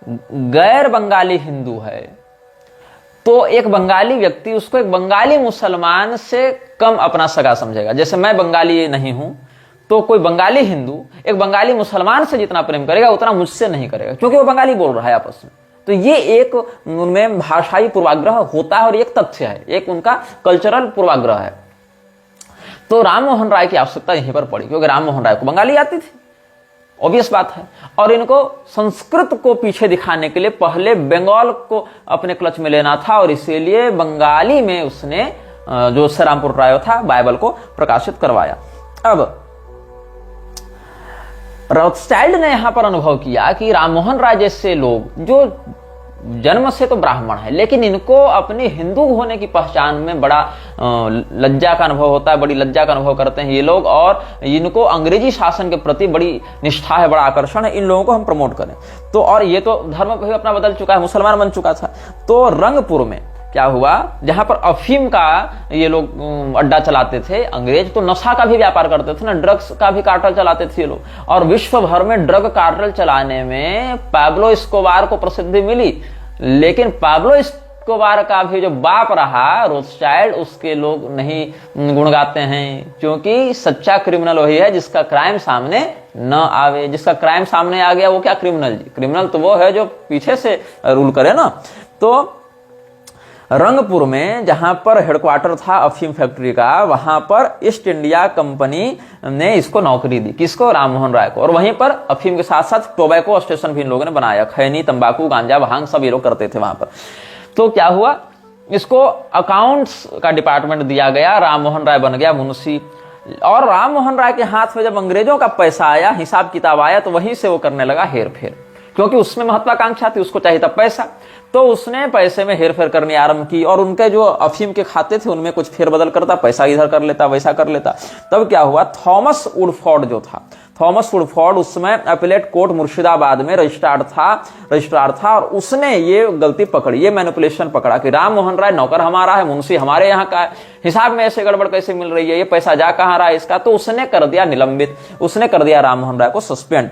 गैर बंगाली हिंदू है तो एक बंगाली व्यक्ति उसको एक बंगाली मुसलमान से कम अपना सगा समझेगा। जैसे मैं बंगाली नहीं हूं, तो कोई बंगाली हिंदू एक बंगाली मुसलमान से जितना प्रेम करेगा उतना मुझसे नहीं करेगा, क्योंकि वो बंगाली बोल रहा है आपस में। तो ये एक उनमें भाषाई पूर्वाग्रह होता है और एक तथ्य है, एक उनका कल्चरल पूर्वाग्रह है। तो राम मोहन राय की आवश्यकता यहीं पर पड़ी, क्योंकि राम मोहन राय को बंगाली आती थी, ऑब्वियस बात है। और इनको संस्कृत को पीछे दिखाने के लिए पहले बंगाल को अपने क्लच में लेना था, और इसीलिए बंगाली में उसने जो श्री रामपुर राय था बाइबल को प्रकाशित करवाया। अब रॉथस्चाइल्ड ने यहां पर अनुभव किया कि राममोहन राय जैसे लोग जो जन्म से तो ब्राह्मण है, लेकिन इनको अपने हिंदू होने की पहचान में बड़ा लज्जा का अनुभव होता है, बड़ी लज्जा का अनुभव करते हैं ये लोग, और इनको अंग्रेजी शासन के प्रति बड़ी निष्ठा है, बड़ा आकर्षण है, इन लोगों को हम प्रमोट करें। तो और ये तो धर्म भी अपना बदल चुका है, मुसलमान बन चुका था। तो रंगपुर में क्या हुआ, जहां पर अफीम का ये लोग अड्डा चलाते थे अंग्रेज, तो नशा का भी व्यापार करते थे ना, ड्रग्स का भी कार्टेल चलाते थे ये लोग, और विश्व भर में ड्रग कार्टेल चलाने में पाब्लो एस्कोबार को प्रसिद्धि मिली। लेकिन पाब्लो एस्कोबार का भी जो बाप रहा रोथस्चाइल्ड, उसके लोग नहीं गुण गाते हैं, क्योंकि सच्चा क्रिमिनल वही है जिसका क्राइम सामने न आवे। जिसका क्राइम सामने आ गया वो क्या क्रिमिनल जी? क्रिमिनल तो वो है जो पीछे से रूल करे ना। तो रंगपुर में जहां पर हेडक्वार्टर था अफीम फैक्ट्री का, वहां पर ईस्ट इंडिया कंपनी ने इसको नौकरी दी, किसको? राममोहन राय को। और वहीं पर अफीम के साथ साथ टोबैको स्टेशन भी इन लोगों ने बनाया, खैनी, तंबाकू, गांजा, भांग सब ये लोग करते थे वहां पर। तो क्या हुआ, इसको अकाउंट्स का डिपार्टमेंट दिया गया, राममोहन राय बन गया मुंशी। और राममोहन राय के हाथ में जब अंग्रेजों का पैसा आया, हिसाब किताब आया, तो वहीं से वो करने लगा हेर फेर, क्योंकि उसमें महत्वाकांक्षा थी, उसको चाहिए था पैसा। तो उसने पैसे में हेरफेर करनी आरंभ की, और उनके जो अफीम के खाते थे उनमें कुछ फेरबदल करता, पैसा इधर कर लेता, वैसा कर लेता। तब क्या हुआ, थॉमस वुडफॉर्ड जो था, थॉमस वुडफॉर्ड उसमें अपीलेट कोर्ट मुर्शिदाबाद में रजिस्ट्रार था, और उसने ये गलती पकड़ी, ये मैनिपुलेशन पकड़ा कि राममोहन राय नौकर हमारा है, मुंशी हमारे यहाँ का है, हिसाब में ऐसे गड़बड़ कैसे मिल रही है, ये पैसा जा कहाँ रहा है इसका। तो उसने कर दिया निलंबित, उसने कर दिया राममोहन राय को सस्पेंड।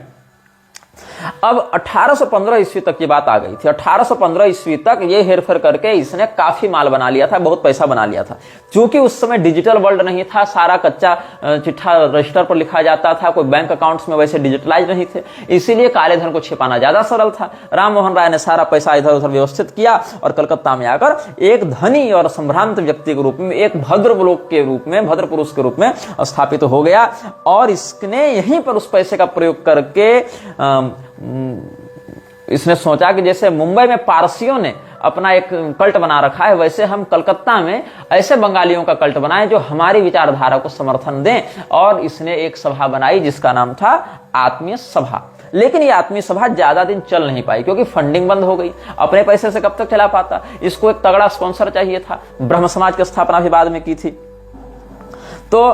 अब 1815 ईस्वी तक की बात आ गई थी। 1815 ईस्वी तक ये हेरफेर करके इसने काफी माल बना लिया था, बहुत पैसा बना लिया था। क्योंकि उस समय डिजिटल वर्ल्ड नहीं था, सारा कच्चा चिट्ठा रजिस्टर पर लिखा जाता था, कोई बैंक अकाउंट्स में वैसे डिजिटलाइज नहीं थे, इसीलिए काले धन को छिपाना ज्यादा सरल था। राममोहन राय ने सारा पैसा इधर उधर व्यवस्थित किया और कलकत्ता में आकर एक धनी और संभ्रांत व्यक्ति के रूप में, एक भद्र लोक के रूप में, भद्र पुरुष के रूप में स्थापित हो गया। और इसने यहीं पर उस पैसे का प्रयोग करके इसने सोचा कि जैसे मुंबई में पारसियों ने अपना एक कल्ट बना रखा है, वैसे हम कलकत्ता में ऐसे बंगालियों का कल्ट बनाएं जो हमारी विचारधारा को समर्थन दें। और इसने एक सभा बनाई जिसका नाम था आत्मीय सभा। लेकिन ये आत्मीय सभा ज्यादा दिन चल नहीं पाई, क्योंकि फंडिंग बंद हो गई। अपने पैसे से कब तक चला पाता, इसको एक तगड़ा स्पॉन्सर चाहिए था। ब्रह्म समाज की स्थापना भी बाद में की थी। तो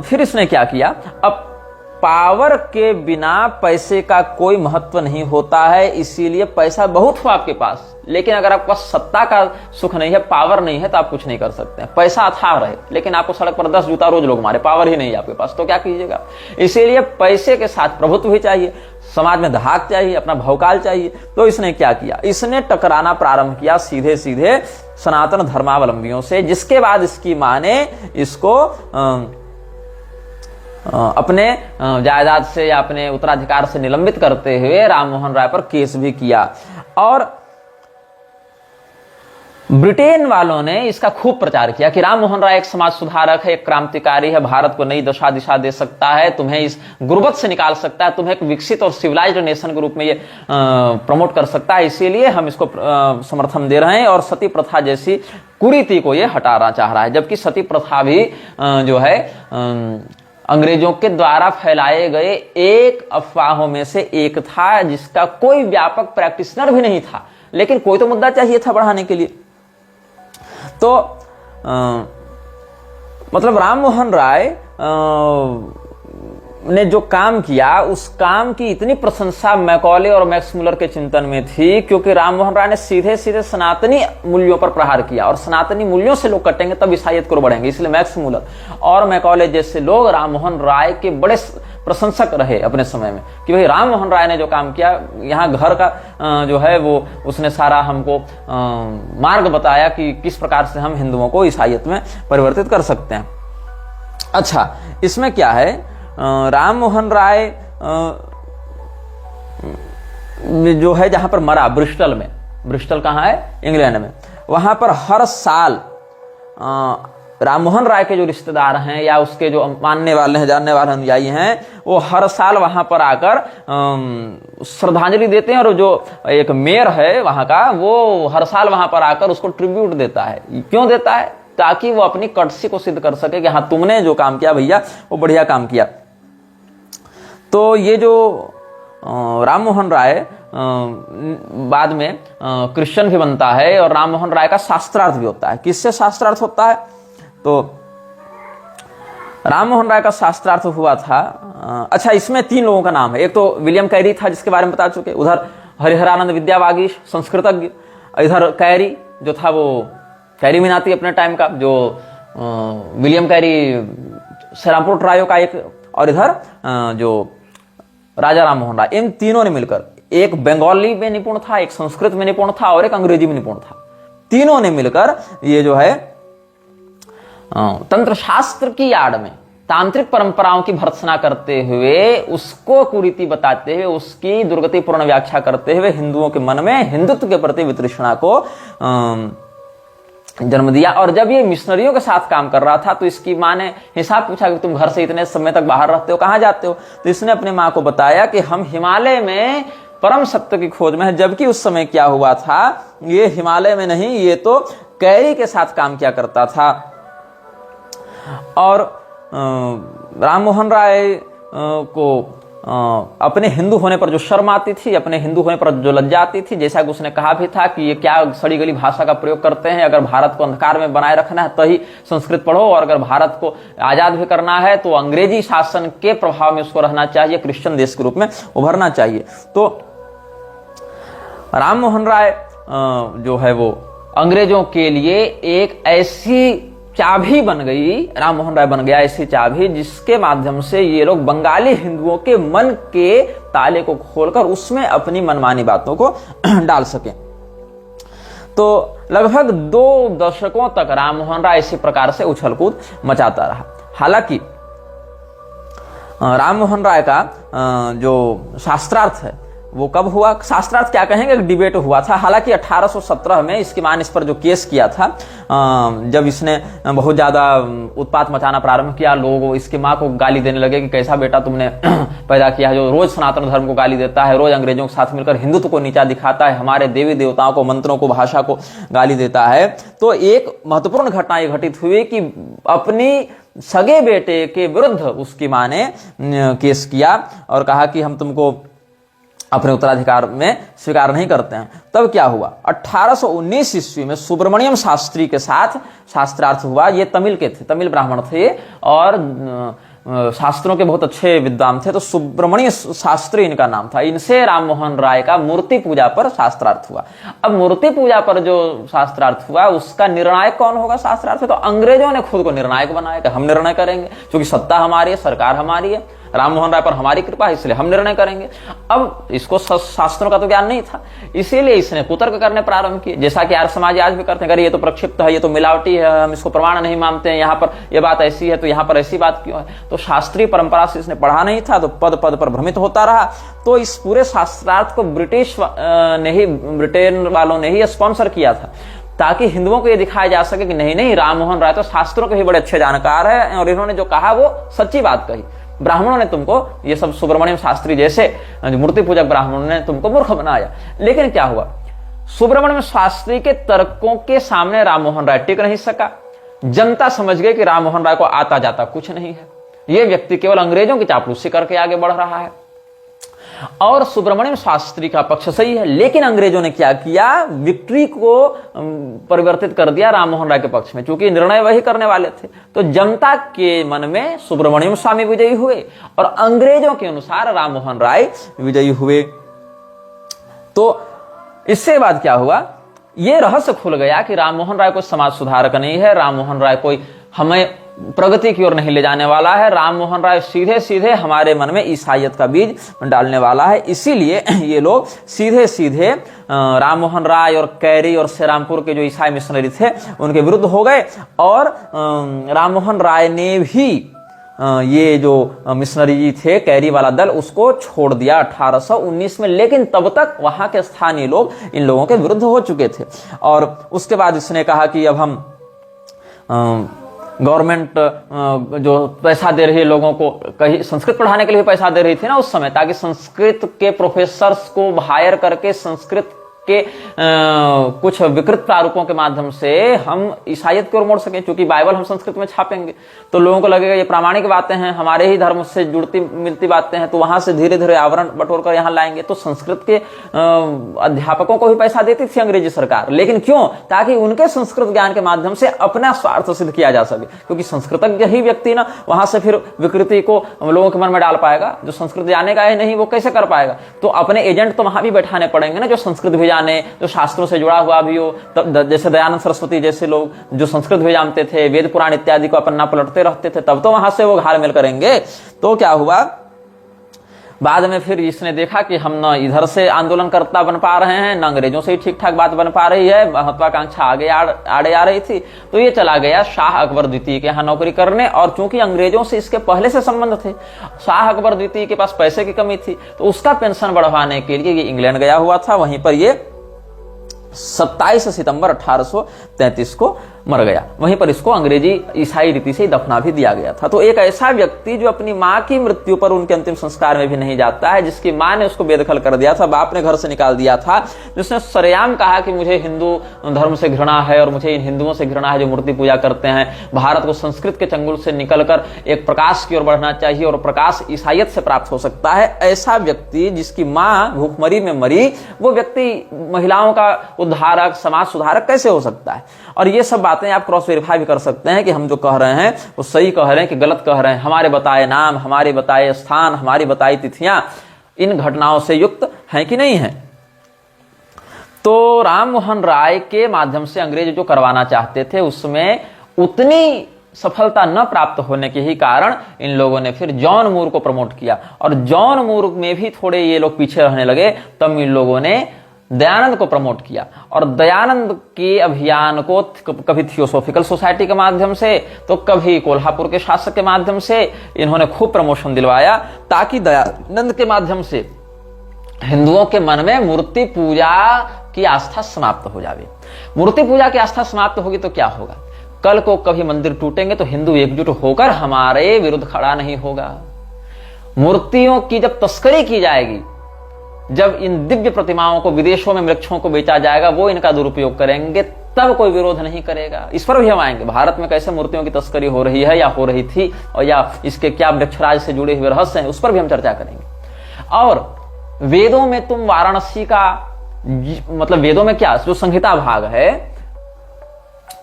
फिर इसने क्या किया, अब पावर के बिना पैसे का कोई महत्व नहीं होता है, इसीलिए पैसा बहुत हो आपके पास, लेकिन अगर आपके पास सत्ता का सुख नहीं है, पावर नहीं है, तो आप कुछ नहीं कर सकते हैं। पैसा अथाह रहे, लेकिन आपको सड़क पर 10 जूता रोज लोग मारे, पावर ही नहीं है आपके पास, तो क्या कीजिएगा। इसीलिए पैसे के साथ प्रभुत्व भी चाहिए, समाज में धाक चाहिए, अपना भौकाल चाहिए। तो इसने क्या किया, इसने टकराना प्रारंभ किया सीधे सीधे सनातन धर्मावलंबियों से, जिसके बाद इसकी मां ने इसको अपने जायदाद से या अपने उत्तराधिकार से निलंबित करते हुए राममोहन राय पर केस भी किया। और ब्रिटेन वालों ने इसका खूब प्रचार किया कि राममोहन राय एक समाज सुधारक है, एक क्रांतिकारी है, भारत को नई दशा दिशा दे सकता है, तुम्हें इस गुर्बत से निकाल सकता है, तुम्हें एक विकसित और सिविलाइज्ड नेशन के रूप में ये प्रमोट कर सकता है, इसीलिए हम इसको समर्थन दे रहे हैं। और सती प्रथा जैसी कुरीति को ये हटाना चाह रहा है, जबकि सती प्रथा भी जो है अंग्रेजों के द्वारा फैलाए गए एक अफवाहों में से एक था, जिसका कोई व्यापक प्रैक्टिशनर भी नहीं था, लेकिन कोई तो मुद्दा चाहिए था बढ़ाने के लिए। तो मतलब राममोहन राय ने जो काम किया, उस काम की इतनी प्रशंसा मैकॉले और मैक्स मुलर के चिंतन में थी, क्योंकि राममोहन राय ने सीधे सीधे सनातनी मूल्यों पर प्रहार किया, और सनातनी मूल्यों से लोग कटेंगे तब ईसाइयत को बढ़ेंगे। इसलिए मैक्स मुलर और मैकॉले जैसे लोग राममोहन राय के बड़े प्रशंसक रहे अपने समय में, कि भाई राममोहन राय ने जो काम किया, यहाँ घर का जो है वो उसने सारा हमको मार्ग बताया कि किस प्रकार से हम हिंदुओं को ईसाइयत में परिवर्तित कर सकते हैं। अच्छा, इसमें क्या है, राम मोहन राय जो है जहां पर मरा, ब्रिस्टल में, ब्रिस्टल कहाँ है, इंग्लैंड में, वहां पर हर साल राम मोहन राय के जो रिश्तेदार हैं या उसके जो मानने वाले हैं, जानने वाले अनुयायी हैं, वो हर साल वहां पर आकर श्रद्धांजलि देते हैं। और जो एक मेयर है वहां का, वो हर साल वहां पर आकर उसको ट्रिब्यूट देता है। क्यों देता है? ताकि वो अपनी कटसी को सिद्ध कर सके कि हाँ, तुमने जो काम किया भैया वो बढ़िया काम किया। तो ये जो राम मोहन राय बाद में क्रिश्चियन भी बनता है, और राम मोहन राय का शास्त्रार्थ भी होता है। किससे शास्त्रार्थ होता है? तो राम मोहन राय का शास्त्रार्थ हुआ था, अच्छा, इसमें 3 लोगों का नाम है। एक तो विलियम कैरी था, जिसके बारे में बता चुके, उधर हरिहरानंद विद्यावागीश संस्कृतज्ञ, इधर कैरी जो था वो कैरी मीनाती अपने टाइम का, जो विलियम कैरी श्रीरामपुर ट्रायो का एक, और इधर जो राजा राम मोहन राय, इन तीनों ने मिलकर, एक बंगाली में निपुण था, एक संस्कृत में निपुण था, और एक अंग्रेजी में निपुण था। तीनों ने मिलकर ये जो है तंत्र शास्त्र की आड़ में तांत्रिक परंपराओं की भर्त्सना करते हुए, उसको कुरीति बताते हुए, उसकी दुर्गतिपूर्ण व्याख्या करते हुए हिंदुओं के मन में हिंदुत्व के प्रति वितृष्णा को जन्म दिया। और जब ये मिशनरियों के साथ काम कर रहा था, तो इसकी माँ ने हिसाब पूछा कि तुम घर से इतने समय तक बाहर रहते हो, कहाँ जाते हो? तो इसने अपने माँ को बताया कि हम हिमालय में परम सत्य की खोज में है। जबकि उस समय क्या हुआ था, ये हिमालय में नहीं, ये तो कैरी के साथ काम किया करता था। और राम मोहन राय को अपने हिंदू होने पर जो शर्म आती थी, अपने हिंदू होने पर जो लज्जा आती थी, जैसा कि उसने कहा भी था कि ये क्या सड़ी गली भाषा का प्रयोग करते हैं, अगर भारत को अंधकार में बनाए रखना है तो ही संस्कृत पढ़ो, और अगर भारत को आजाद भी करना है तो अंग्रेजी शासन के प्रभाव में उसको रहना चाहिए, क्रिश्चियन देश के रूप में उभरना चाहिए। तो राम मोहन राय जो है वो अंग्रेजों के लिए एक ऐसी चाबी बन गई, राम मोहन राय बन गया ऐसी चाबी, जिसके माध्यम से ये लोग बंगाली हिंदुओं के मन के ताले को खोलकर उसमें अपनी मनमानी बातों को डाल सके। तो लगभग 2 दशकों तक राम मोहन राय इसी प्रकार से उछलकूद मचाता रहा। हालांकि राम मोहन राय का जो शास्त्रार्थ है वो कब हुआ? शास्त्रार्थ क्या कहेंगे, एक डिबेट हुआ था। हालांकि 1817 में इसकी मां ने इस पर जो केस किया था, जब इसने बहुत ज्यादा उत्पात मचाना प्रारंभ किया, लोग इसकी मां को गाली देने लगे कि कैसा बेटा तुमने पैदा किया है, जो रोज सनातन धर्म को गाली देता है, रोज अंग्रेजों के साथ मिलकर हिंदुत्व को नीचा दिखाता है, हमारे देवी देवताओं को, मंत्रों को, भाषा को गाली देता है। तो एक महत्वपूर्ण घटना ये घटित हुई कि अपनी सगे बेटे के विरुद्ध उसकी मां ने केस किया और कहा कि हम तुमको अपने उत्तराधिकार में स्वीकार नहीं करते हैं। तब क्या हुआ? 1819 ईस्वी में सुब्रमण्यम शास्त्री के साथ शास्त्रार्थ हुआ। ये तमिल के थे, तमिल ब्राह्मण थे और शास्त्रों के बहुत अच्छे विद्वान थे। तो सुब्रमण्य शास्त्री इनका नाम था। इनसे राम मोहन राय का मूर्ति पूजा पर शास्त्रार्थ हुआ। अब मूर्ति पूजा पर जो शास्त्रार्थ हुआ उसका निर्णायक कौन होगा? शास्त्रार्थ तो अंग्रेजों ने खुद को निर्णायक बनाया कि हम निर्णय करेंगे, क्योंकि सत्ता हमारी है, सरकार हमारी है, राम मोहन राय पर हमारी कृपा है, इसलिए हम निर्णय करेंगे। अब इसको शास्त्रों का तो ज्ञान नहीं था, इसीलिए इसने कुतर्क करने प्रारंभ किए, जैसा कि आर्य समाज आज भी करते हैं। अगर ये तो प्रक्षिप्त है, ये तो मिलावटी है, हम इसको प्रमाण नहीं मानते हैं, यहाँ पर ये बात ऐसी है तो यहाँ पर ऐसी बात क्यों है? तो शास्त्रीय परंपरा से इसने पढ़ा नहीं था, तो पद पद पर भ्रमित होता रहा। तो इस पूरे शास्त्रार्थ को ब्रिटेन वालों ने ही स्पॉन्सर किया था, ताकि हिंदुओं को यह दिखाया जा सके कि नहीं नहीं, राम मोहन राय तो शास्त्रों के भी बड़े अच्छे जानकार है और इन्होंने जो कहा वो सच्ची बात कही। ब्राह्मणों ने तुमको, ये सब सुब्रमण्यम शास्त्री जैसे मूर्ति पूजक ब्राह्मणों ने तुमको मूर्ख बनाया। लेकिन क्या हुआ? सुब्रमण्यम शास्त्री के तर्कों के सामने राम मोहन राय टिक नहीं सका। जनता समझ गई कि राम मोहन राय को आता जाता कुछ नहीं है, यह व्यक्ति केवल अंग्रेजों की चापलूसी करके आगे बढ़ रहा है। और सुब्रमण्यम शास्त्री का पक्ष सही है, लेकिन अंग्रेजों ने क्या किया? विक्ट्री को परिवर्तित कर दिया राम मोहन राय के पक्ष में, क्योंकि निर्णय वही करने वाले थे। तो जनता के मन में सुब्रमण्यम स्वामी विजयी हुए और अंग्रेजों के अनुसार राम मोहन राय विजयी हुए। तो इससे बाद क्या हुआ? यह रहस्य खुल गया कि राम मोहन राय कोई समाज सुधारक नहीं है, राम मोहन राय कोई हमें प्रगति की ओर नहीं ले जाने वाला है। राम मोहन राय सीधे सीधे हमारे मन में ईसाइयत का बीज डालने वाला है। इसीलिए ये लोग सीधे सीधे राम मोहन राय और कैरी और श्रीरामपुर के जो ईसाई मिशनरी थे उनके विरुद्ध हो गए। और राम मोहन राय ने भी ये जो मिशनरी थे, कैरी वाला दल, उसको छोड़ दिया 1819 में। लेकिन तब तक वहां के स्थानीय लोग इन लोगों के विरुद्ध हो चुके थे। और उसके बाद इसने कहा कि अब हम गवर्नमेंट जो पैसा दे रही है लोगों को, कहीं संस्कृत पढ़ाने के लिए पैसा दे रही थी ना उस समय, ताकि संस्कृत के प्रोफेसर्स को हायर करके संस्कृत के कुछ विकृत प्रारूपों के माध्यम से हम ईसाइयत की ओर मोड़ सकें। क्योंकि बाइबल हम संस्कृत में छापेंगे तो लोगों को लगेगा ये प्रामाणिक बातें हैं, हमारे ही धर्म से जुड़ती मिलती बातें हैं, तो वहां से धीरे धीरे आवरण बटोर कर यहाँ लाएंगे। तो संस्कृत के अध्यापकों को भी पैसा देती थी अंग्रेजी सरकार। लेकिन क्यों? ताकि उनके संस्कृत ज्ञान के माध्यम से अपना स्वार्थ सिद्ध किया जा सके। क्योंकि संस्कृतज्ञ ही व्यक्ति ना वहां से फिर विकृति को लोगों के मन में डाल पाएगा। जो संस्कृत जानेगा ही नहीं वो कैसे कर पाएगा? तो अपने एजेंट तो वहां भी बैठाने पड़ेंगे ना, जो संस्कृत भी जाने, जो शास्त्रों से जुड़ा हुआ भी हो। जैसे दयानंद सरस्वती जैसे लोग जो संस्कृत भी जानते थे, वेद पुराण इत्यादि को पन्ना पलटते रहते थे, तब तो वहां से वो घाल मेल करेंगे। तो क्या हुआ, बाद में फिर इसने देखा कि हम न इधर से आंदोलनकर्ता बन पा रहे हैं, न अंग्रेजों से ही ठीक ठाक बात बन पा रही है, महत्वाकांक्षा आगे आड़े आ रही थी। तो ये चला गया शाह अकबर द्वितीय के यहाँ नौकरी करने। और चूंकि अंग्रेजों से इसके पहले से संबंध थे, शाह अकबर द्वितीय के पास पैसे की कमी थी, तो उसका पेंशन बढ़वाने के लिए ये इंग्लैंड गया हुआ था। वहीं पर ये 27 सितंबर 1833 को मर गया। वहीं पर इसको अंग्रेजी ईसाई रीति से दफना भी दिया गया था। तो एक ऐसा व्यक्ति जो अपनी मां की मृत्यु पर उनके अंतिम संस्कार में भी नहीं जाता है, जिसकी मां ने उसको बेदखल कर दिया था, बाप ने घर से निकाल दिया था, जिसने सरेआम कहा कि मुझे हिंदू धर्म से घृणा है और मुझे इन हिंदुओं से घृणा है जो मूर्ति पूजा करते हैं, भारत को संस्कृत के चंगुल से निकलकर एक प्रकाश की ओर बढ़ना चाहिए और प्रकाश ईसाइयत से प्राप्त हो सकता है। ऐसा व्यक्ति जिसकी मां भूखमरी में मरी, वो व्यक्ति महिलाओं का उद्धारक, समाज सुधारक कैसे हो सकता है? और ये सब बातें आप क्रॉस वेरीफाई भी कर सकते हैं कि हम जो कह रहे हैं वो सही कह रहे हैं कि गलत कह रहे हैं। हमारे बताए नाम, हमारे बताए स्थान, हमारी बताई तिथियां इन घटनाओं से युक्त हैं कि नहीं है? तो राम मोहन राय के माध्यम से अंग्रेज जो करवाना चाहते थे उसमें उतनी सफलता न प्राप्त होने के ही कारण इन लोगों ने फिर जॉन मूर को प्रमोट किया। और जॉन मूर में भी थोड़े ये लोग पीछे रहने लगे, तब इन लोगों ने दयानंद को प्रमोट किया। और दयानंद के अभियान को कभी थियोसोफिकल सोसाइटी के माध्यम से तो कभी कोल्हापुर के शासक के माध्यम से इन्होंने खूब प्रमोशन दिलवाया, ताकि दयानंद के माध्यम से हिंदुओं के मन में मूर्ति पूजा की आस्था समाप्त हो जाए। मूर्ति पूजा की आस्था समाप्त होगी तो क्या होगा? कल को कभी मंदिर टूटेंगे तो हिंदू एकजुट होकर हमारे विरुद्ध खड़ा नहीं होगा। मूर्तियों की जब तस्करी की जाएगी, जब इन दिव्य प्रतिमाओं को विदेशों में वृक्षों को बेचा जाएगा, वो इनका दुरुपयोग करेंगे, तब कोई विरोध नहीं करेगा। इस पर भी हम आएंगे, भारत में कैसे मूर्तियों की तस्करी हो रही है या हो रही थी, और या इसके क्या वृक्षराज से जुड़े हुए रहस्य हैं, उस पर भी हम चर्चा करेंगे। और वेदों में तुम वाराणसी का मतलब वेदों में क्या जो संहिता भाग है,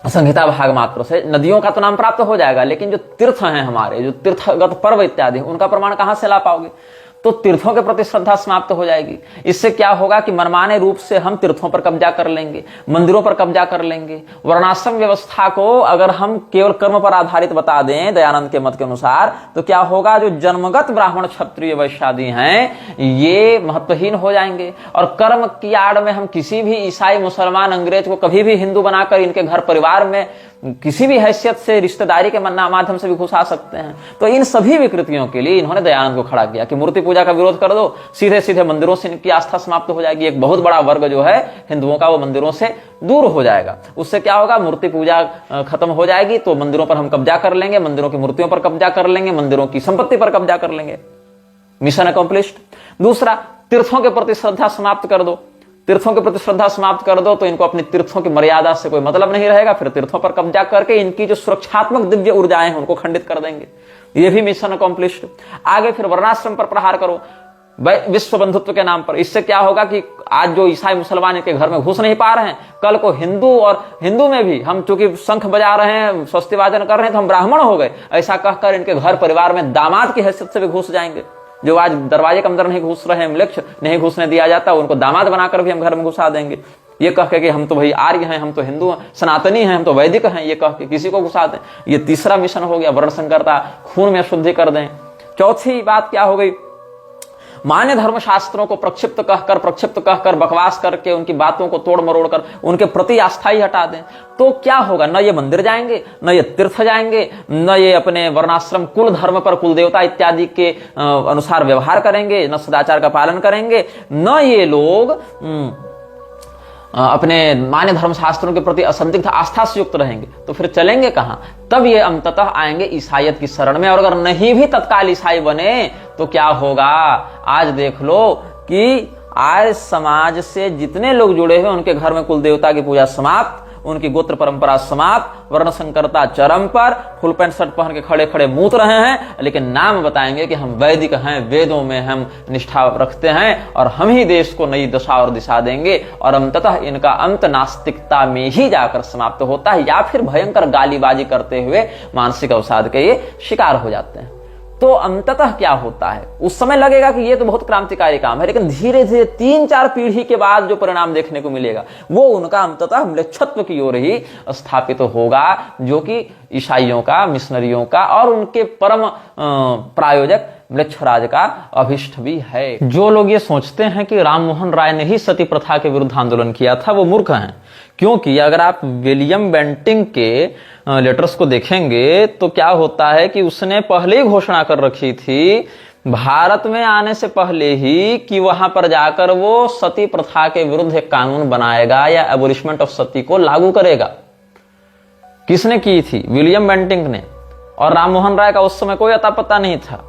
संहिता भाग मात्र से नदियों का तो नाम प्राप्त हो जाएगा, लेकिन जो तीर्थ हैं हमारे, जो तीर्थगत पर्व इत्यादि, उनका प्रमाण कहां से ला पाओगे? तो तीर्थों के प्रति श्रद्धा समाप्त हो जाएगी। इससे क्या होगा कि मनमाने रूप से हम तीर्थों पर कब्जा कर लेंगे, मंदिरों पर कब्जा कर लेंगे। वर्णाश्रम व्यवस्था को अगर हम केवल कर्म पर आधारित बता दें दयानंद के मत के अनुसार, तो क्या होगा? जो जन्मगत ब्राह्मण क्षत्रिय वैश्यादि हैं ये महत्वहीन हो जाएंगे। और कर्म की आड़ में हम किसी भी ईसाई, मुसलमान, अंग्रेज को कभी भी हिंदू बनाकर इनके घर परिवार में किसी भी हैसियत से रिश्तेदारी के माध्यम से भी घुसा सकते हैं। तो इन सभी विकृतियों के लिए इन्होंने दयानंद को खड़ा किया कि मूर्ति पूजा का विरोध कर दो, सीधे सीधे मंदिरों से इनकी आस्था समाप्त हो जाएगी। एक बहुत बड़ा वर्ग जो है हिंदुओं का वो मंदिरों से दूर हो जाएगा। उससे क्या होगा? मूर्ति पूजा खत्म हो जाएगी, तो मंदिरों पर हम कब्जा कर लेंगे, मंदिरों की मूर्तियों पर कब्जा कर लेंगे, मंदिरों की संपत्ति पर कब्जा कर लेंगे। Mission accomplished. दूसरा, तीर्थों के प्रति श्रद्धा समाप्त कर दो। तीर्थों के प्रति श्रद्धा समाप्त कर दो तो इनको अपनी तीर्थों की मर्यादा से कोई मतलब नहीं रहेगा। फिर तीर्थों पर कब्जा करके इनकी जो सुरक्षात्मक दिव्य ऊर्जाएं हैं उनको खंडित कर देंगे। ये भी मिशन अकम्प्लिश्ड। आगे फिर वर्णाश्रम पर प्रहार करो विश्व बंधुत्व के नाम पर। इससे क्या होगा कि आज जो ईसाई मुसलमान इनके घर में घुस नहीं पा रहे हैं, कल को हिंदू, और हिंदू में भी हम चूंकि शंख बजा रहे हैं, स्वस्ति वादन कर रहे हैं, तो हम ब्राह्मण हो गए, ऐसा कहकर इनके घर परिवार में दामाद की हैसियत से भी घुस जाएंगे। जो आज दरवाजे के अंदर नहीं घुस रहे हैं, लक्ष्य नहीं घुसने दिया जाता, उनको दामाद बनाकर भी हम घर में घुसा देंगे। ये कह के कि हम तो भाई आर्य हैं, हम तो हिंदू हैं, सनातनी हैं, हम तो वैदिक हैं, ये कह के किसी को घुसा दें। ये तीसरा मिशन हो गया, वर्ण संकरता, खून में शुद्धि कर दें। चौथी बात क्या हो गई? मान्य धर्म शास्त्रों को प्रक्षिप्त कहकर बकवास करके उनकी बातों को तोड़ मरोड़ कर उनके प्रति आस्था ही हटा दें, तो क्या होगा? न ये मंदिर जाएंगे, न ये तीर्थ जाएंगे, न ये अपने वर्णाश्रम कुल धर्म पर कुल देवता इत्यादि के अनुसार व्यवहार करेंगे, न सदाचार का पालन करेंगे, न ये लोग अपने मान्य धर्म शास्त्रों के प्रति असंदिग्ध आस्था से युक्त रहेंगे। तो फिर चलेंगे कहां? तब ये अंततः आएंगे ईसाइयत की शरण में। और अगर नहीं भी तत्काल ईसाई बने तो क्या होगा? आज देख लो कि आर्य समाज से जितने लोग जुड़े हुए उनके घर में कुल देवता की पूजा समाप्त, उनकी गोत्र परंपरा समाप्त, वर्ण संकरता चरम पर, फुल पैंट शर्ट पहन के खड़े खड़े मूत रहे हैं, लेकिन नाम बताएंगे कि हम वैदिक हैं, वेदों में हम निष्ठा रखते हैं और हम ही देश को नई दशा और दिशा देंगे। और अंततः इनका अंत नास्तिकता में ही जाकर समाप्त होता है, या फिर भयंकर गालीबाजी करते हुए मानसिक अवसाद के ये शिकार हो जाते हैं। तो अंततः क्या होता है? उस समय लगेगा कि ये तो बहुत क्रांतिकारी काम है, लेकिन धीरे धीरे 3-4 पीढ़ी के बाद जो परिणाम देखने को मिलेगा वो उनका अंततः म्लेच्छत्व की ओर ही स्थापित होगा, जो कि ईसाइयों का, मिशनरियों का और उनके परम प्रायोजक म्लेच्छराज का अभिष्ट भी है। जो लोग ये सोचते हैं कि राम मोहन राय ने ही सती प्रथा के विरुद्ध आंदोलन किया था, वो मूर्ख हैं। क्योंकि अगर आप विलियम बेंटिंक के लेटर्स को देखेंगे तो क्या होता है कि उसने पहले ही घोषणा कर रखी थी भारत में आने से पहले ही कि वहां पर जाकर वो सती प्रथा के विरुद्ध एक कानून बनाएगा या एबोलिशमेंट ऑफ सती को लागू करेगा। किसने की थी? विलियम बेंटिंक ने। और राम मोहन राय का उस समय कोई अता पता नहीं था।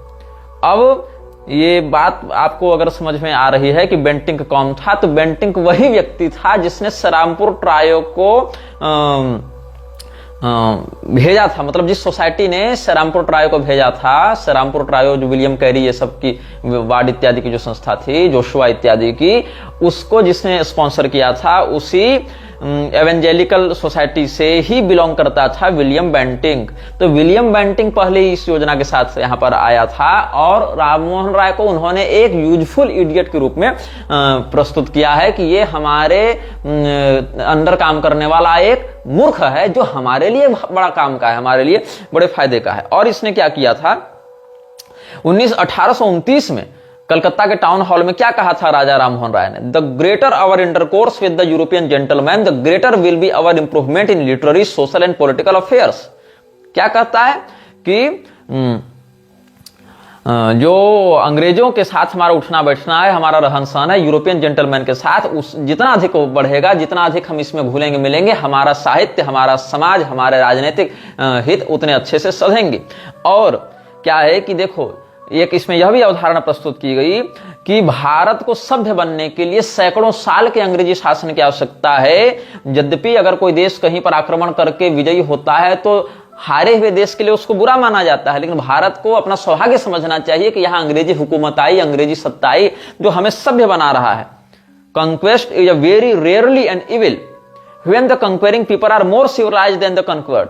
अब ये बात आपको अगर समझ में आ रही है कि बेंटिंक कौन था, तो बेंटिंक वही व्यक्ति था जिसने सरामपुर ट्रायो को भेजा था। मतलब जिस सोसाइटी ने सरामपुर ट्रायो को भेजा था, सरामपुर ट्रायो जो विलियम कैरी ये सब की वार्ड इत्यादि की जो संस्था थी, जोशुआ इत्यादि की, उसको जिसने स्पॉन्सर किया था उसी एवेंजेलिकल सोसाइटी से ही बिलोंग करता था विलियम बेंटिंक। तो विलियम बेंटिंक पहले ही इस योजना के साथ यहाँ पर आया था और राम मोहन राय को उन्होंने एक यूजफुल इडियट के रूप में प्रस्तुत किया है कि ये हमारे अंडर काम करने वाला एक मूर्ख है जो हमारे लिए बड़ा काम का है, हमारे लिए बड़े फायदे का है। और इसने क्या किया था? 1829 में कलकत्ता के टाउन हॉल में क्या कहा था राजा राम मोहन राय ने? The greater our intercourse with the European gentleman, the greater will be our improvement in literary, social and political affairs. क्या कहता है कि जो अंग्रेजों के साथ हमारा उठना बैठना है, हमारा रहन सहन है यूरोपियन जेंटलमैन के साथ, उस जितना अधिक बढ़ेगा, जितना अधिक हम इसमें घुलेंगे मिलेंगे, हमारा साहित्य, हमारा समाज, हमारे राजनीतिक हित उतने अच्छे से सधेंगे। और क्या है कि देखो, एक इसमें यह भी अवधारणा प्रस्तुत की गई कि भारत को सभ्य बनने के लिए सैकड़ों साल के अंग्रेजी शासन की आवश्यकता है। यद्यपि अगर कोई देश कहीं पर आक्रमण करके विजयी होता है तो हारे हुए देश के लिए उसको बुरा माना जाता है, लेकिन भारत को अपना सौभाग्य समझना चाहिए कि यहां अंग्रेजी हुकूमत आई, अंग्रेजी सत्ता आई जो हमें सभ्य बना रहा है। Conquest is a very rarely an evil when the conquering people are more civilised than the conquered,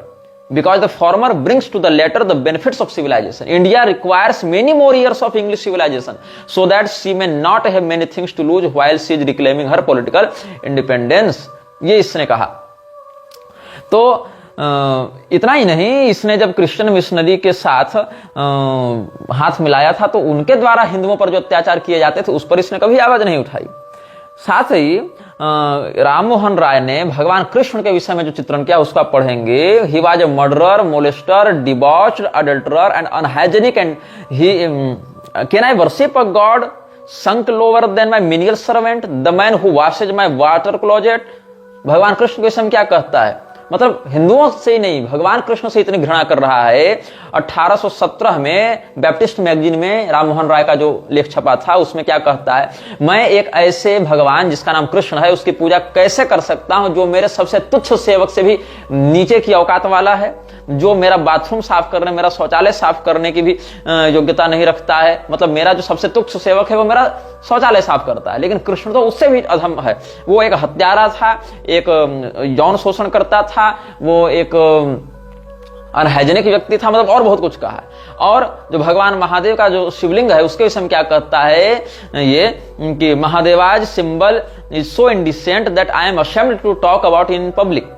because the former brings to the latter the benefits of civilization. India requires many more years of English civilization so that she may not have many things to lose while she is reclaiming her political independence. ये इसने कहा। तो इतना ही नहीं, इसने जब Christian missionary के साथ हाथ मिलाया था तो उनके द्वारा हिंदुओं पर जो अत्याचार किए जाते थे उस पर इसने कभी आवाज नहीं उठाई। साथ ही राम मोहन राय ने भगवान कृष्ण के विषय में जो चित्रण किया उसको आप पढ़ेंगे। He was a murderer, molester, debauched, adulterer and unhygienic and he can I worship a god sunk lower than my menial servant, the man who washes my water closet। भगवान कृष्ण के विषय में क्या कहता है? मतलब हिंदुओं से ही नहीं, भगवान कृष्ण से इतनी घृणा कर रहा है। 1817 में बैप्टिस्ट मैगजीन में राम मोहन राय का जो लेख छपा था उसमें क्या कहता है? मैं एक ऐसे भगवान जिसका नाम कृष्ण है उसकी पूजा कैसे कर सकता हूं जो मेरे सबसे तुच्छ सेवक से भी नीचे की औकात वाला है, जो मेरा बाथरूम साफ करने, मेरा शौचालय साफ करने की भी योग्यता नहीं रखता है। मतलब मेरा जो सबसे तुच्छ सेवक है वो मेरा शौचालय साफ करता है, लेकिन कृष्ण तो उससे भी अधम है। वो एक हत्यारा था, एक यौन शोषण करता था, वो एक अनहाइजेनिक व्यक्ति था, मतलब और बहुत कुछ कहा है। और जो भगवान महादेव का जो शिवलिंग है उसके विषय में क्या कहता है ये कि Mahadeva's symbol is so indecent that I am ashamed to talk about in public.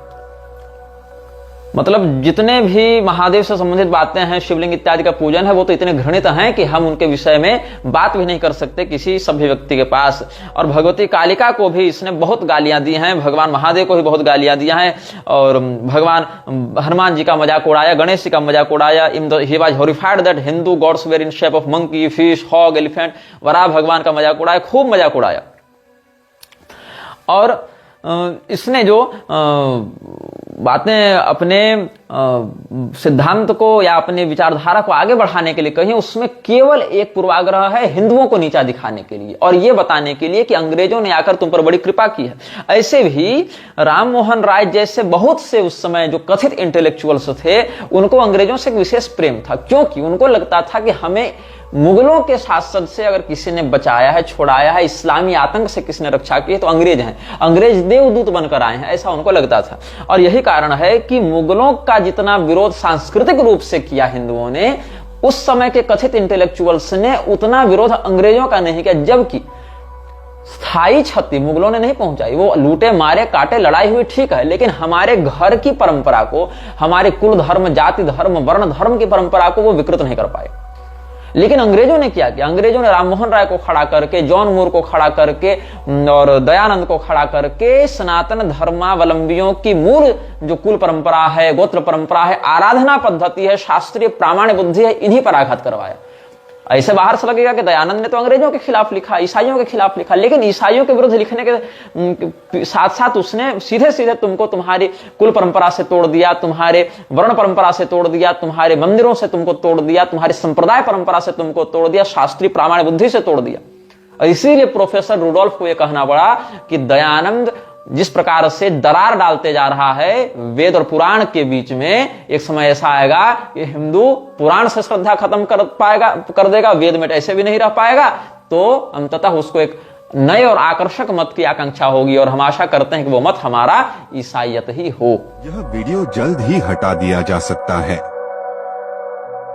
मतलब जितने भी महादेव से संबंधित बातें हैं, शिवलिंग इत्यादि का पूजन है, वो तो इतने घृणित हैं कि हम उनके विषय में बात भी नहीं कर सकते किसी सभ्य व्यक्ति के पास। और भगवती कालिका को भी इसने बहुत गालियां दी हैं, भगवान महादेव को भी बहुत गालियां दिया हैं, और भगवान हनुमान जी का मजाक उड़ाया, गणेश जी का मजाक उड़ाया। He was horrified that Hindu gods were in shape of monkey, fish, hog, elephant, Varaha भगवान का मजाक उड़ाया, खूब मजाक उड़ाया। और इसने जो बातें अपने सिद्धांत को या अपने विचारधारा को आगे बढ़ाने के लिए कही, उसमें केवल एक पूर्वाग्रह है, हिंदुओं को नीचा दिखाने के लिए और यह बताने के लिए कि अंग्रेजों ने आकर तुम पर बड़ी कृपा की है। ऐसे भी राम मोहन राय जैसे बहुत से उस समय जो कथित इंटेलेक्चुअल्स थे, उनको अंग्रेजों से एक विशेष प्रेम था, क्योंकि उनको लगता था कि हमें मुगलों के शासन से अगर किसी ने बचाया है, छुड़ाया है, इस्लामी आतंक से किसी ने रक्षा की है, तो अंग्रेज हैं, अंग्रेज देवदूत बनकर आए हैं, ऐसा उनको लगता था। और यही कारण है कि मुगलों का जितना विरोध सांस्कृतिक रूप से किया हिंदुओं ने, उस समय के कथित इंटेलेक्चुअल्स ने उतना विरोध अंग्रेजों का नहीं किया। जबकि स्थायी क्षति मुगलों ने नहीं पहुंचाई, वो लूटे, मारे, काटे, लड़ाई हुई, ठीक है, लेकिन हमारे घर की परंपरा को, हमारे कुल धर्म, जाति धर्म, वर्ण धर्म की परंपरा को वो विकृत नहीं कर पाए। लेकिन अंग्रेजों ने क्या किया? अंग्रेजों ने राममोहन राय को खड़ा करके, जॉन मूर को खड़ा करके और दयानंद को खड़ा करके सनातन धर्मावलंबियों की मूल जो कुल परंपरा है, गोत्र परंपरा है, आराधना पद्धति है, शास्त्रीय प्रामाण्य बुद्धि है, इन्हीं पर आघात करवाया। ऐसे बाहर से लगेगा कि दयानंद ने तो अंग्रेजों के खिलाफ लिखा, ईसाइयों के खिलाफ लिखा, लेकिन ईसाइयों के विरुद्ध लिखने के साथ साथ उसने सीधे सीधे तुमको तुम्हारी कुल परंपरा से तोड़ दिया, तुम्हारे वर्ण परंपरा से तोड़ दिया, तुम्हारे मंदिरों से तुमको तोड़ दिया, तुम्हारी संप्रदाय परंपरा से तुमको तोड़ दिया, शास्त्रीय प्रामाण्य बुद्धि से तोड़ दिया। और इसीलिए प्रोफेसर रुडोल्फ को यह कहना पड़ा कि दयानंद जिस प्रकार से दरार डालते जा रहा है वेद और पुराण के बीच में, एक समय ऐसा आएगा कि हिंदू पुराण से श्रद्धा खत्म कर देगा, वेद में ऐसे भी नहीं रह पाएगा, तो अंततः उसको एक नए और आकर्षक मत की आकांक्षा होगी। और हम आशा करते हैं कि वो मत हमारा ईसाईयत ही हो। यह वीडियो जल्द ही हटा दिया जा सकता है,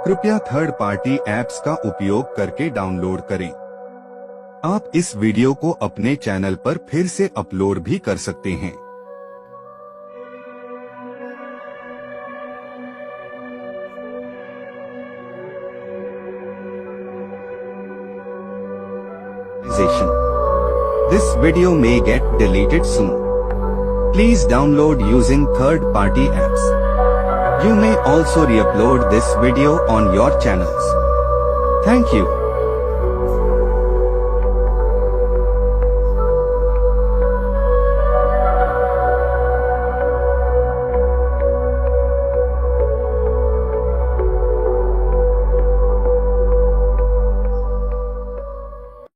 कृपया थर्ड पार्टी ऐप्स का उपयोग करके डाउनलोड करें। आप इस वीडियो को अपने चैनल पर फिर से अपलोड भी कर सकते हैं। This video may get deleted soon. Please download using third-party apps. You may also re-upload this video on your channels. Thank you.